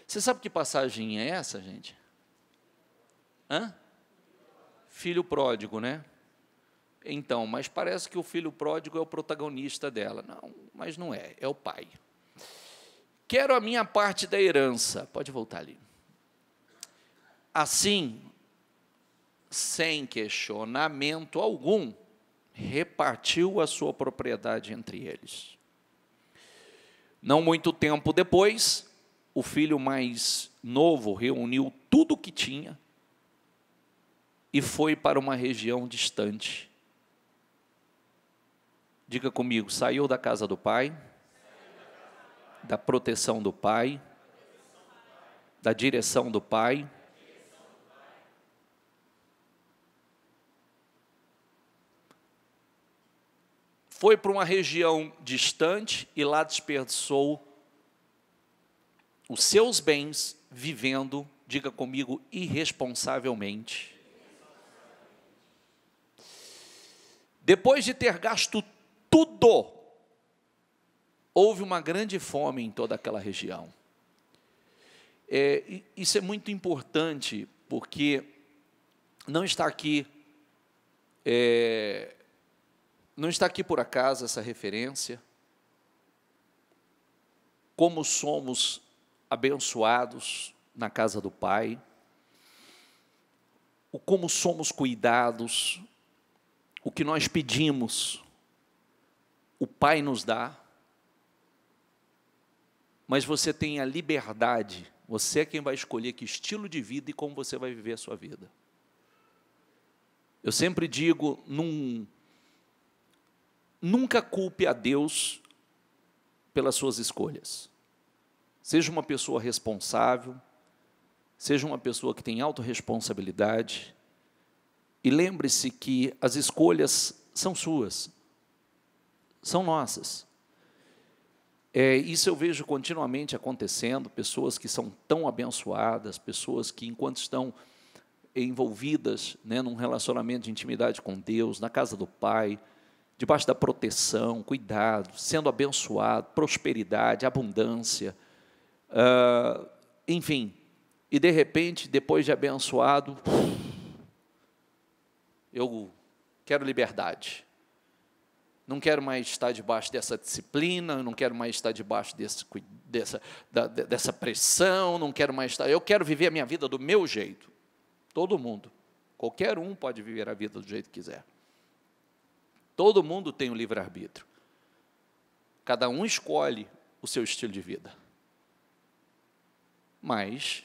Você sabe que passagem é essa, gente? Filho pródigo, né? Então, mas parece que o filho pródigo é o protagonista dela. Não, mas não é, é o pai. Quero a minha parte da herança. Pode voltar ali. Assim, sem questionamento algum, repartiu a sua propriedade entre eles. Não muito tempo depois, o filho mais novo reuniu tudo o que tinha e foi para uma região distante. Diga comigo: saiu da casa do pai, da proteção do pai, da direção do pai. Foi para uma região distante e lá desperdiçou os seus bens vivendo, diga comigo, irresponsavelmente. Depois de ter gasto tudo, houve uma grande fome em toda aquela região. Isso é muito importante, porque não está aqui por acaso essa referência. Como somos abençoados na casa do Pai, como somos cuidados, o que nós pedimos, o Pai nos dá, mas você tem a liberdade, você é quem vai escolher que estilo de vida e como você vai viver a sua vida. Eu sempre digo, nunca culpe a Deus pelas suas escolhas. Seja uma pessoa responsável, seja uma pessoa que tem autorresponsabilidade, e lembre-se que as escolhas são suas, são nossas. Isso eu vejo continuamente acontecendo, pessoas que são tão abençoadas, pessoas que, enquanto estão envolvidas, num relacionamento de intimidade com Deus, na casa do Pai, debaixo da proteção, cuidado, sendo abençoado, prosperidade, abundância, enfim, e de repente, depois de abençoado, eu quero liberdade. Não quero mais estar debaixo dessa disciplina, não quero mais estar debaixo dessa pressão, não quero mais estar... Eu quero viver a minha vida do meu jeito. Todo mundo. Qualquer um pode viver a vida do jeito que quiser. Todo mundo tem o livre-arbítrio. Cada um escolhe o seu estilo de vida. Mas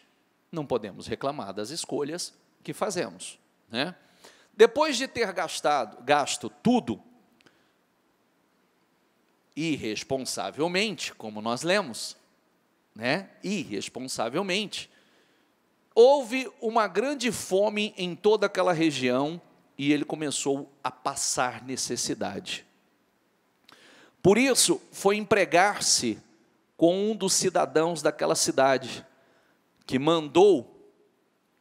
não podemos reclamar das escolhas que fazemos, né? Depois de ter gasto tudo, irresponsavelmente, como nós lemos, né? Irresponsavelmente, houve uma grande fome em toda aquela região e ele começou a passar necessidade. Por isso, foi empregar-se com um dos cidadãos daquela cidade, que mandou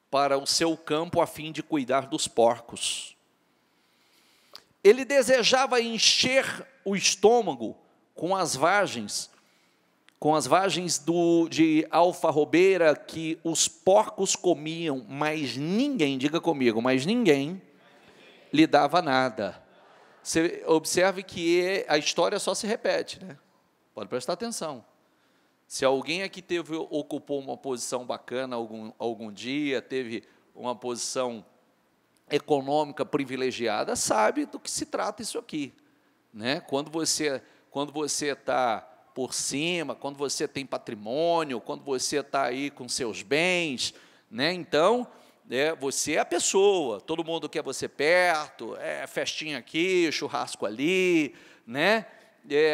para o seu campo a fim de cuidar dos porcos. Ele desejava encher o estômago com as vagens de alfarrobeira que os porcos comiam, mas ninguém, diga comigo, mas ninguém lhe dava nada. Você observe que a história só se repete, né? Pode prestar atenção. Se alguém aqui ocupou uma posição bacana algum dia, teve uma posição econômica privilegiada, sabe do que se trata isso aqui, né? Quando você está por cima, quando você tem patrimônio, quando você está aí com seus bens, né? Então, você é a pessoa, todo mundo quer você perto, festinha aqui, churrasco ali, né?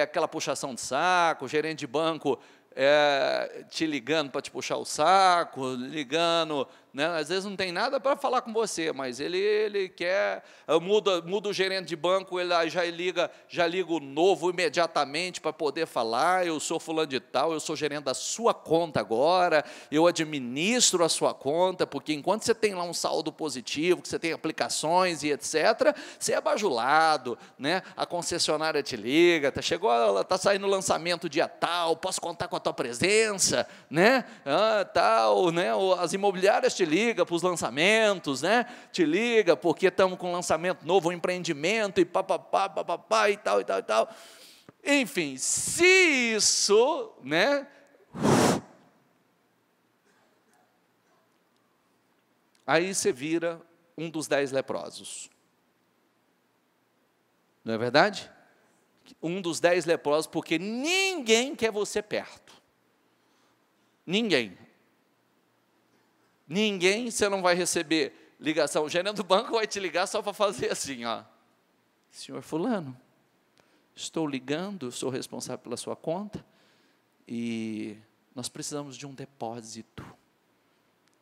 Aquela puxação de saco, o gerente de banco te ligando para te puxar o saco, ligando, né? Às vezes não tem nada para falar com você, mas ele quer, muda o gerente de banco, ele já liga o novo imediatamente para poder falar, eu sou fulano de tal, eu sou gerente da sua conta agora, eu administro a sua conta, porque enquanto você tem lá um saldo positivo, que você tem aplicações e etc., você é bajulado, né? A concessionária te liga, está saindo o lançamento dia tal, posso contar com a tua presença, né? Tal, né? As imobiliárias te ligam para os lançamentos, né? Te liga porque estamos com um lançamento novo, um empreendimento e papapá, e tal, e tal, e tal. Enfim, se isso, né? Aí você vira um dos 10 leprosos. Não é verdade? Um dos 10 leprosos, porque ninguém quer você perto. Ninguém. Ninguém, você não vai receber ligação. O gerente do banco vai te ligar só para fazer assim, ó. Senhor fulano, estou ligando, sou responsável pela sua conta, e nós precisamos de um depósito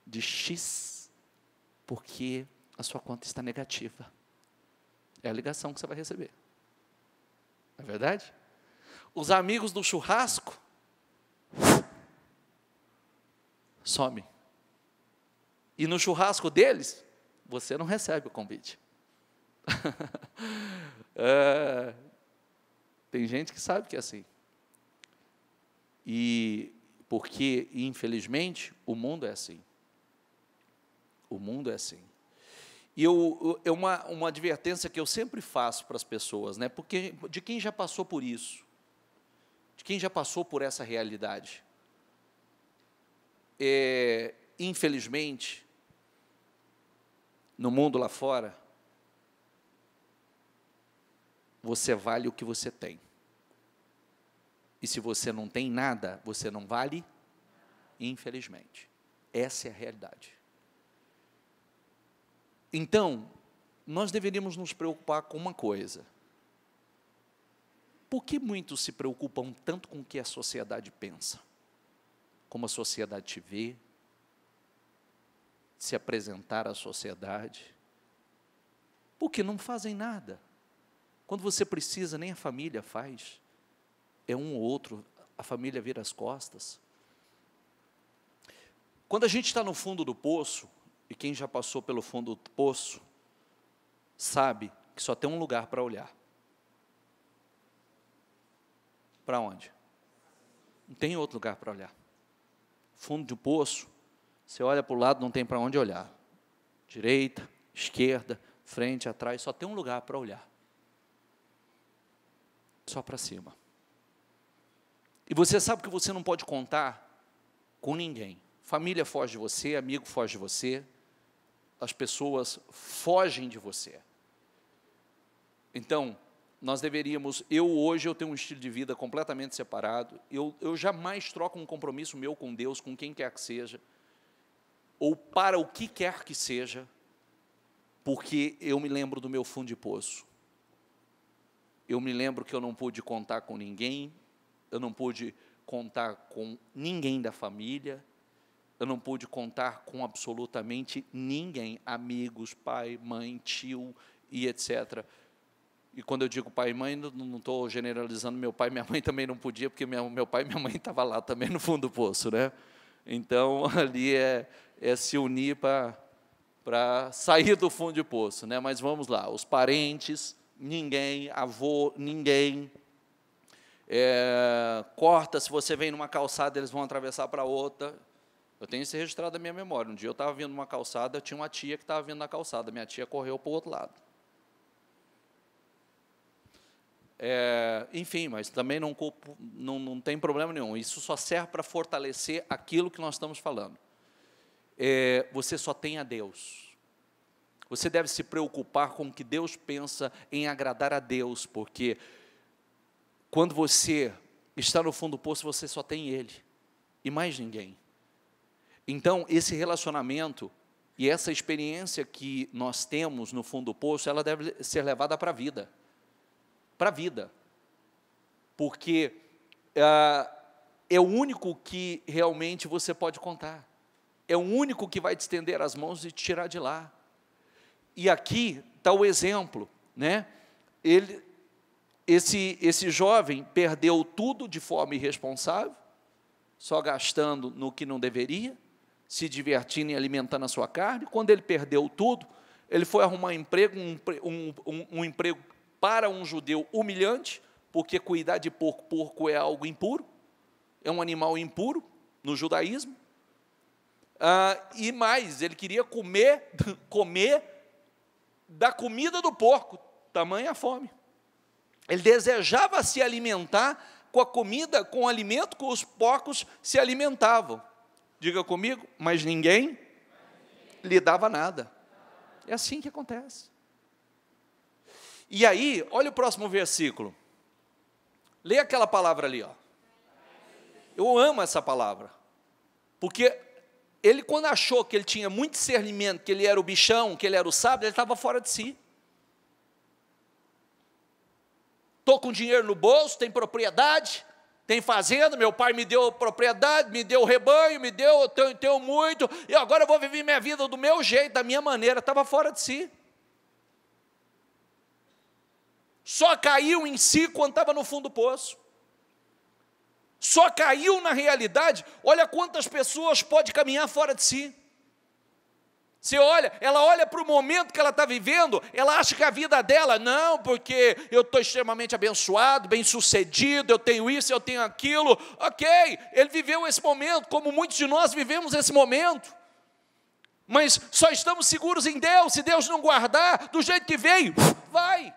de X, porque a sua conta está negativa. É a ligação que você vai receber. Não é verdade? Os amigos do churrasco somem. E no churrasco deles, você não recebe o convite. Tem gente que sabe que é assim. E porque, infelizmente, o mundo é assim. O mundo é assim. E é uma advertência que eu sempre faço para as pessoas, né? Porque de quem já passou por isso, de quem já passou por essa realidade. Infelizmente, no mundo lá fora, você vale o que você tem. E se você não tem nada, você não vale, infelizmente. Essa é a realidade. Então, nós deveríamos nos preocupar com uma coisa. Por que muitos se preocupam tanto com o que a sociedade pensa? Como a sociedade te vê, se apresentar à sociedade? Porque não fazem nada. Quando você precisa, nem a família faz. É um ou outro, a família vira as costas. Quando a gente está no fundo do poço, e quem já passou pelo fundo do poço, sabe que só tem um lugar para olhar. Para onde? Não tem outro lugar para olhar. Fundo do poço, você olha para o lado, não tem para onde olhar. Direita, esquerda, frente, atrás, só tem um lugar para olhar. Só para cima. E você sabe que você não pode contar com ninguém. Família foge de você, amigo foge de você, as pessoas fogem de você. Então, nós deveríamos, hoje eu tenho um estilo de vida completamente separado, eu jamais troco um compromisso meu com Deus, com quem quer que seja, ou para o que quer que seja, porque eu me lembro do meu fundo de poço. Eu me lembro que eu não pude contar com ninguém, eu não pude contar com ninguém da família, eu não pude contar com absolutamente ninguém, amigos, pai, mãe, tio e etc. E quando eu digo pai e mãe, não estou generalizando meu pai e minha mãe também não podia, porque meu pai e minha mãe estavam lá também no fundo do poço, né? Então, ali é se unir para sair do fundo de poço, né? Mas vamos lá, os parentes, ninguém, avô, ninguém. Corta, se você vem numa calçada, eles vão atravessar para outra. Eu tenho isso registrado na minha memória. Um dia eu estava vindo numa calçada, eu tinha uma tia que estava vindo na calçada, minha tia correu para o outro lado. Enfim, mas também não tem problema nenhum. Isso só serve para fortalecer aquilo que nós estamos falando. Você só tem a Deus. Você deve se preocupar com o que Deus pensa em agradar a Deus, porque quando você está no fundo do poço, você só tem Ele, e mais ninguém. Então, esse relacionamento e essa experiência que nós temos no fundo do poço, ela deve ser levada para a vida. Para a vida. Porque é o único que realmente você pode contar. É o único que vai te estender as mãos e te tirar de lá. E aqui está o exemplo, né? Esse jovem perdeu tudo de forma irresponsável, só gastando no que não deveria, se divertindo e alimentando a sua carne. Quando ele perdeu tudo, ele foi arrumar emprego, um emprego para um judeu humilhante, porque cuidar de porco é algo impuro, é um animal impuro no judaísmo. E mais, ele queria comer da comida do porco, tamanha a fome. Ele desejava se alimentar com a comida, com o alimento que os porcos se alimentavam. Diga comigo, mas ninguém lhe dava nada. É assim que acontece. E aí, olha o próximo versículo. Lê aquela palavra ali, ó. Eu amo essa palavra. Porque ele, quando achou que ele tinha muito discernimento, que ele era o bichão, que ele era o sábio, ele estava fora de si. Estou com dinheiro no bolso, tem propriedade, tem fazenda, meu pai me deu propriedade, me deu rebanho, eu tenho muito, e agora eu vou viver minha vida do meu jeito, da minha maneira. Estava fora de si. Só caiu em si quando estava no fundo do poço. Só caiu na realidade. Olha quantas pessoas pode caminhar fora de si. Ela olha para o momento que ela está vivendo, ela acha que a vida dela, não, porque eu estou extremamente abençoado, bem-sucedido, eu tenho isso, eu tenho aquilo. Ok, ele viveu esse momento, como muitos de nós vivemos esse momento. Mas só estamos seguros em Deus. Se Deus não guardar, do jeito que vem, vai.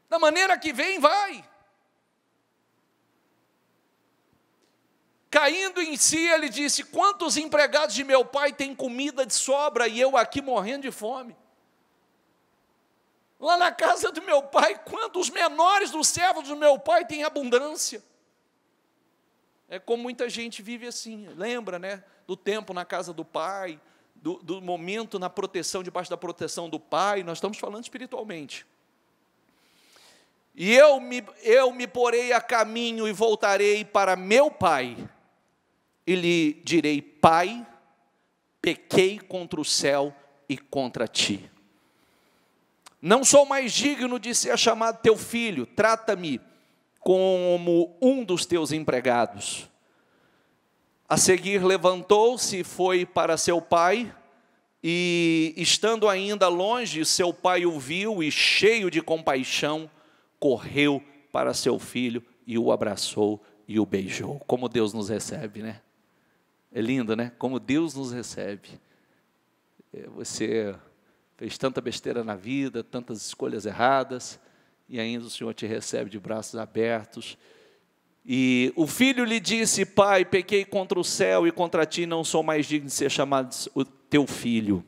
Da maneira que vem, vai. Caindo em si, ele disse: quantos empregados de meu pai têm comida de sobra e eu aqui morrendo de fome? Lá na casa do meu pai, quantos menores dos servos do meu pai têm abundância? É como muita gente vive assim, lembra, né? Do tempo na casa do pai, do momento na proteção, debaixo da proteção do pai. Nós estamos falando espiritualmente. E eu me porei a caminho e voltarei para meu pai, e lhe direi: Pai, pequei contra o céu e contra ti. Não sou mais digno de ser chamado teu filho, trata-me como um dos teus empregados. A seguir levantou-se e foi para seu pai, e estando ainda longe, seu pai o viu e, cheio de compaixão, correu para seu filho e o abraçou e o beijou. Como Deus nos recebe, né? É lindo, né? Como Deus nos recebe. Você fez tanta besteira na vida, tantas escolhas erradas, e ainda o Senhor te recebe de braços abertos. E o filho lhe disse: Pai, pequei contra o céu e contra ti, não sou mais digno de ser chamado o teu filho.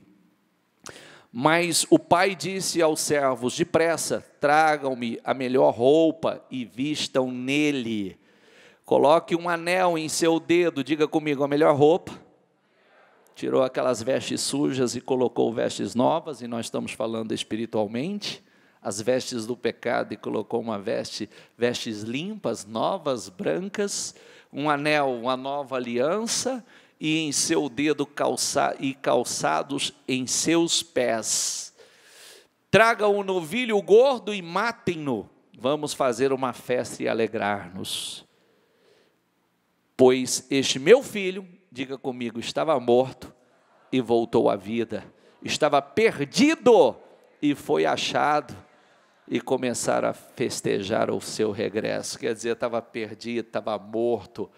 Mas o pai disse aos servos: depressa, tragam-me a melhor roupa e vistam nele. Coloque um anel em seu dedo, diga comigo, a melhor roupa. Tirou aquelas vestes sujas e colocou vestes novas, e nós estamos falando espiritualmente. As vestes do pecado, e colocou vestes limpas, novas, brancas, um anel, uma nova aliança, e em seu dedo calçados em seus pés. Tragam o novilho gordo e matem-no. Vamos fazer uma festa e alegrar-nos. Pois este meu filho, diga comigo, estava morto e voltou à vida. Estava perdido e foi achado. E começaram a festejar o seu regresso. Quer dizer, estava perdido, estava morto,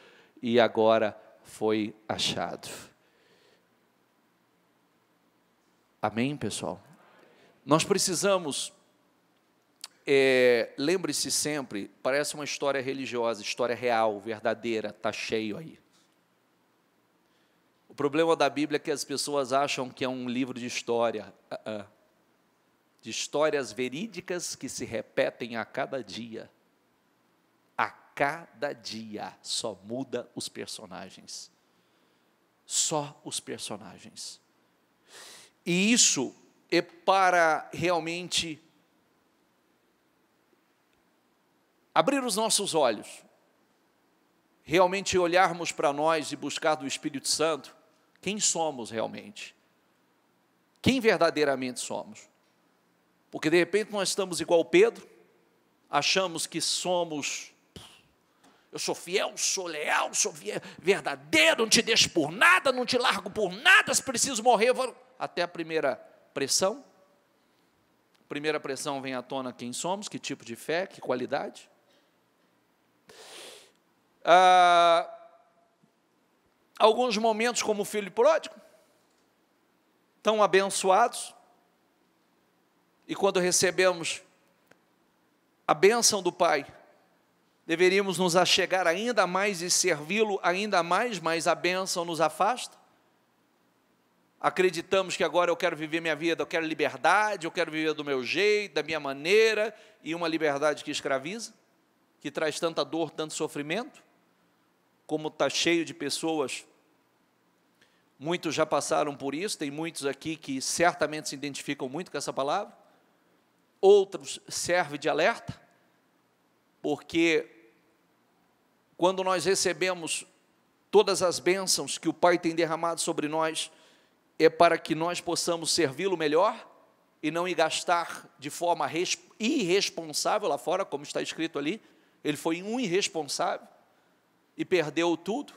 e agora foi achado. Amém, pessoal? Nós precisamos, lembre-se sempre, parece uma história religiosa, história real, verdadeira, está cheio aí. O problema da Bíblia é que as pessoas acham que é um livro de história, de histórias verídicas que se repetem a cada dia. A cada dia, só muda os personagens. Só os personagens. E isso é para realmente abrir os nossos olhos, realmente olharmos para nós e buscar do Espírito Santo quem somos realmente, quem verdadeiramente somos. Porque de repente nós estamos igual Pedro, achamos que somos, eu sou fiel, sou leal, sou verdadeiro, não te deixo por nada, não te largo por nada, se preciso morrer, eu vou. Até a primeira pressão. A primeira pressão vem à tona quem somos, que tipo de fé, que qualidade. Alguns momentos como o filho pródigo, tão abençoados, e quando recebemos a bênção do Pai, deveríamos nos achegar ainda mais e servi-lo ainda mais, mas a bênção nos afasta. Acreditamos que agora eu quero viver minha vida, eu quero liberdade, eu quero viver do meu jeito, da minha maneira, e uma liberdade que escraviza, que traz tanta dor, tanto sofrimento, como está cheio de pessoas, muitos já passaram por isso, tem muitos aqui que certamente se identificam muito com essa palavra, outros servem de alerta, porque quando nós recebemos todas as bênçãos que o Pai tem derramado sobre nós, é para que nós possamos servi-lo melhor e não ir gastar de forma irresponsável lá fora, como está escrito ali. Ele foi um irresponsável e perdeu tudo,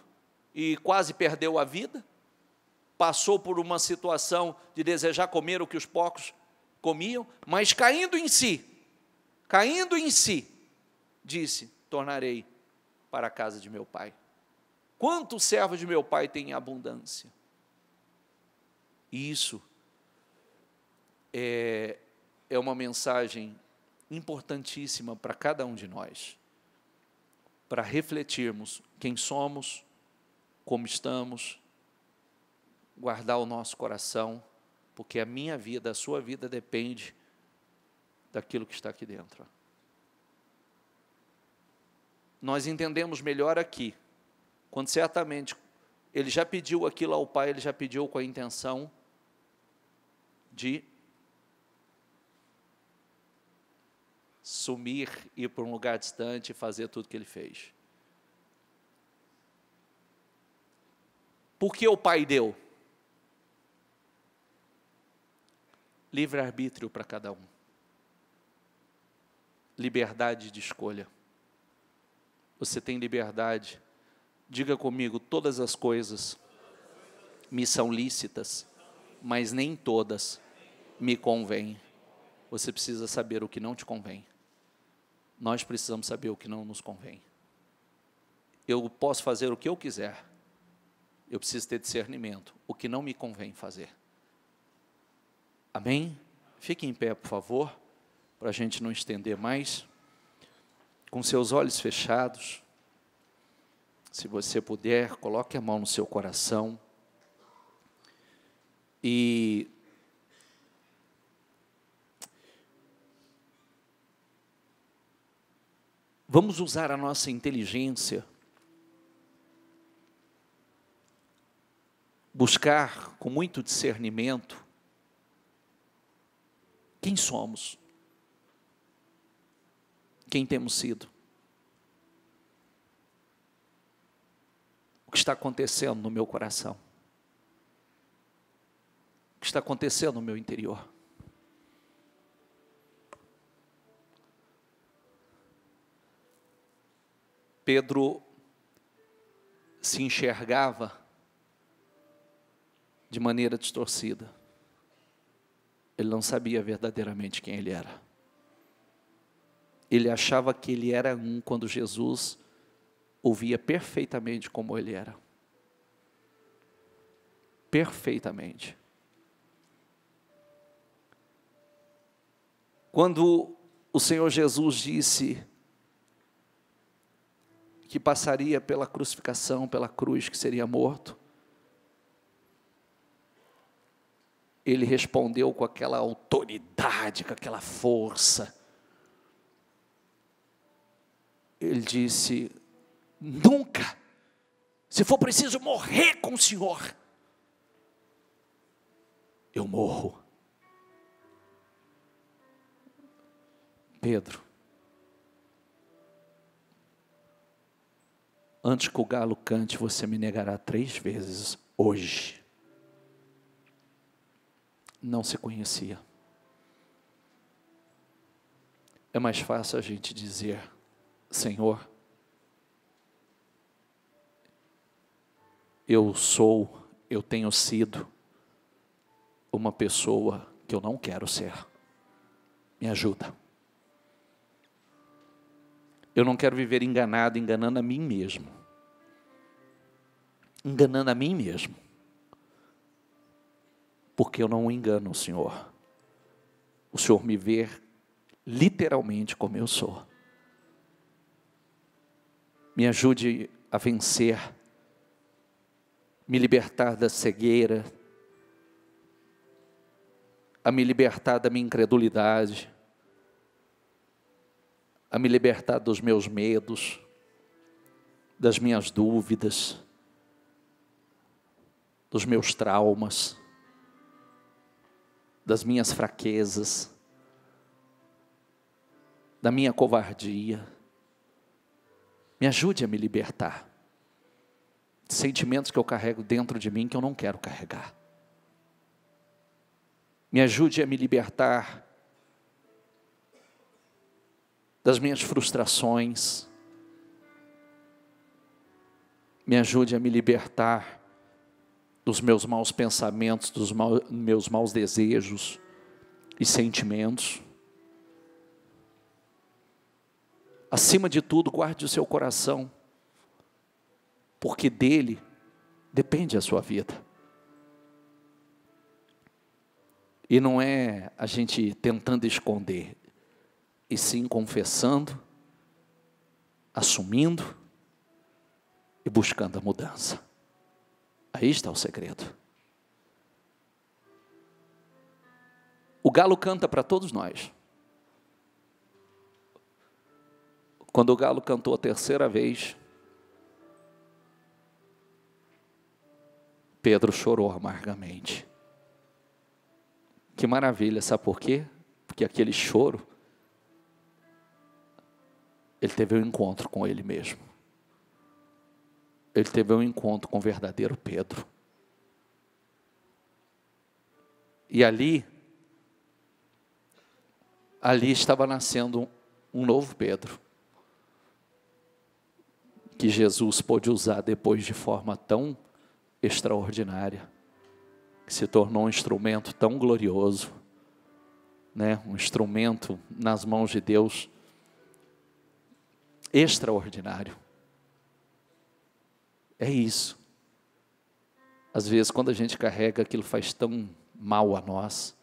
e quase perdeu a vida. passou por uma situação de desejar comer o que os porcos comiam, mas caindo em si, disse: tornarei para a casa de meu pai. Quantos servos de meu pai têm abundância? Isso é uma mensagem importantíssima para cada um de nós, para refletirmos quem somos, como estamos, guardar o nosso coração, porque a minha vida, a sua vida depende daquilo que está aqui dentro. Nós entendemos melhor aqui, quando certamente ele já pediu aquilo ao Pai, ele já pediu com a intenção de sumir, ir para um lugar distante e fazer tudo que ele fez. Por que o Pai deu? Livre-arbítrio para cada um. Liberdade de escolha. Você tem liberdade. Diga comigo: todas as coisas me são lícitas, mas nem todas me convêm. Você precisa saber o que não te convém. Nós precisamos saber o que não nos convém. Eu posso fazer o que eu quiser. Eu preciso ter discernimento. O que não me convém fazer. Amém? Fique em pé, por favor, para a gente não estender mais. Com seus olhos fechados, se você puder, coloque a mão no seu coração e vamos usar a nossa inteligência, buscar com muito discernimento quem somos, quem temos sido, o que está acontecendo no meu coração, o que está acontecendo no meu interior. Pedro se enxergava de maneira distorcida. Ele não sabia verdadeiramente quem ele era. Ele achava que ele era um quando Jesus ouvia perfeitamente como ele era. Perfeitamente. Quando o Senhor Jesus disse que passaria pela crucificação, pela cruz, que seria morto, ele respondeu com aquela autoridade, com aquela força. Ele disse: nunca, se for preciso morrer com o Senhor, eu morro. Pedro, antes que o galo cante, você me negará 3 vezes hoje. Não se conhecia. É mais fácil a gente dizer: Senhor, eu tenho sido uma pessoa que eu não quero ser. Me ajuda. Eu não quero viver enganado, enganando a mim mesmo. Enganando a mim mesmo. Porque eu não engano o Senhor. O Senhor me vê literalmente como eu sou. Me ajude a vencer, me libertar da cegueira, a me libertar da minha incredulidade, a me libertar dos meus medos, das minhas dúvidas, dos meus traumas, das minhas fraquezas, da minha covardia. Me ajude a me libertar de sentimentos que eu carrego dentro de mim que eu não quero carregar. Me ajude a me libertar das minhas frustrações. Me ajude a me libertar dos meus maus pensamentos, dos meus maus desejos e sentimentos. Acima de tudo, guarde o seu coração, porque dele depende a sua vida. E não é a gente tentando esconder, e sim confessando, assumindo e buscando a mudança. Aí está o segredo. O galo canta para todos nós. Quando o galo cantou a terceira vez, Pedro chorou amargamente. Que maravilha, sabe por quê? Porque aquele choro, ele teve um encontro com ele mesmo. Ele teve um encontro com o verdadeiro Pedro. E ali estava nascendo um novo Pedro, que Jesus pôde usar depois de forma tão extraordinária, que se tornou um instrumento tão glorioso, né? Um instrumento nas mãos de Deus extraordinário. É isso. Às vezes, quando a gente carrega, aquilo faz tão mal a nós,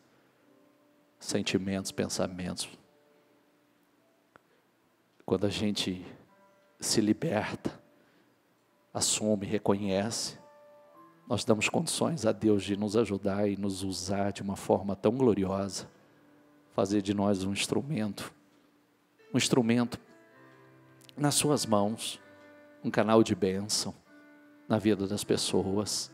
sentimentos, pensamentos. Quando a gente se liberta, assume, reconhece, nós damos condições a Deus de nos ajudar e nos usar de uma forma tão gloriosa, fazer de nós um instrumento nas suas mãos, um canal de bênção na vida das pessoas.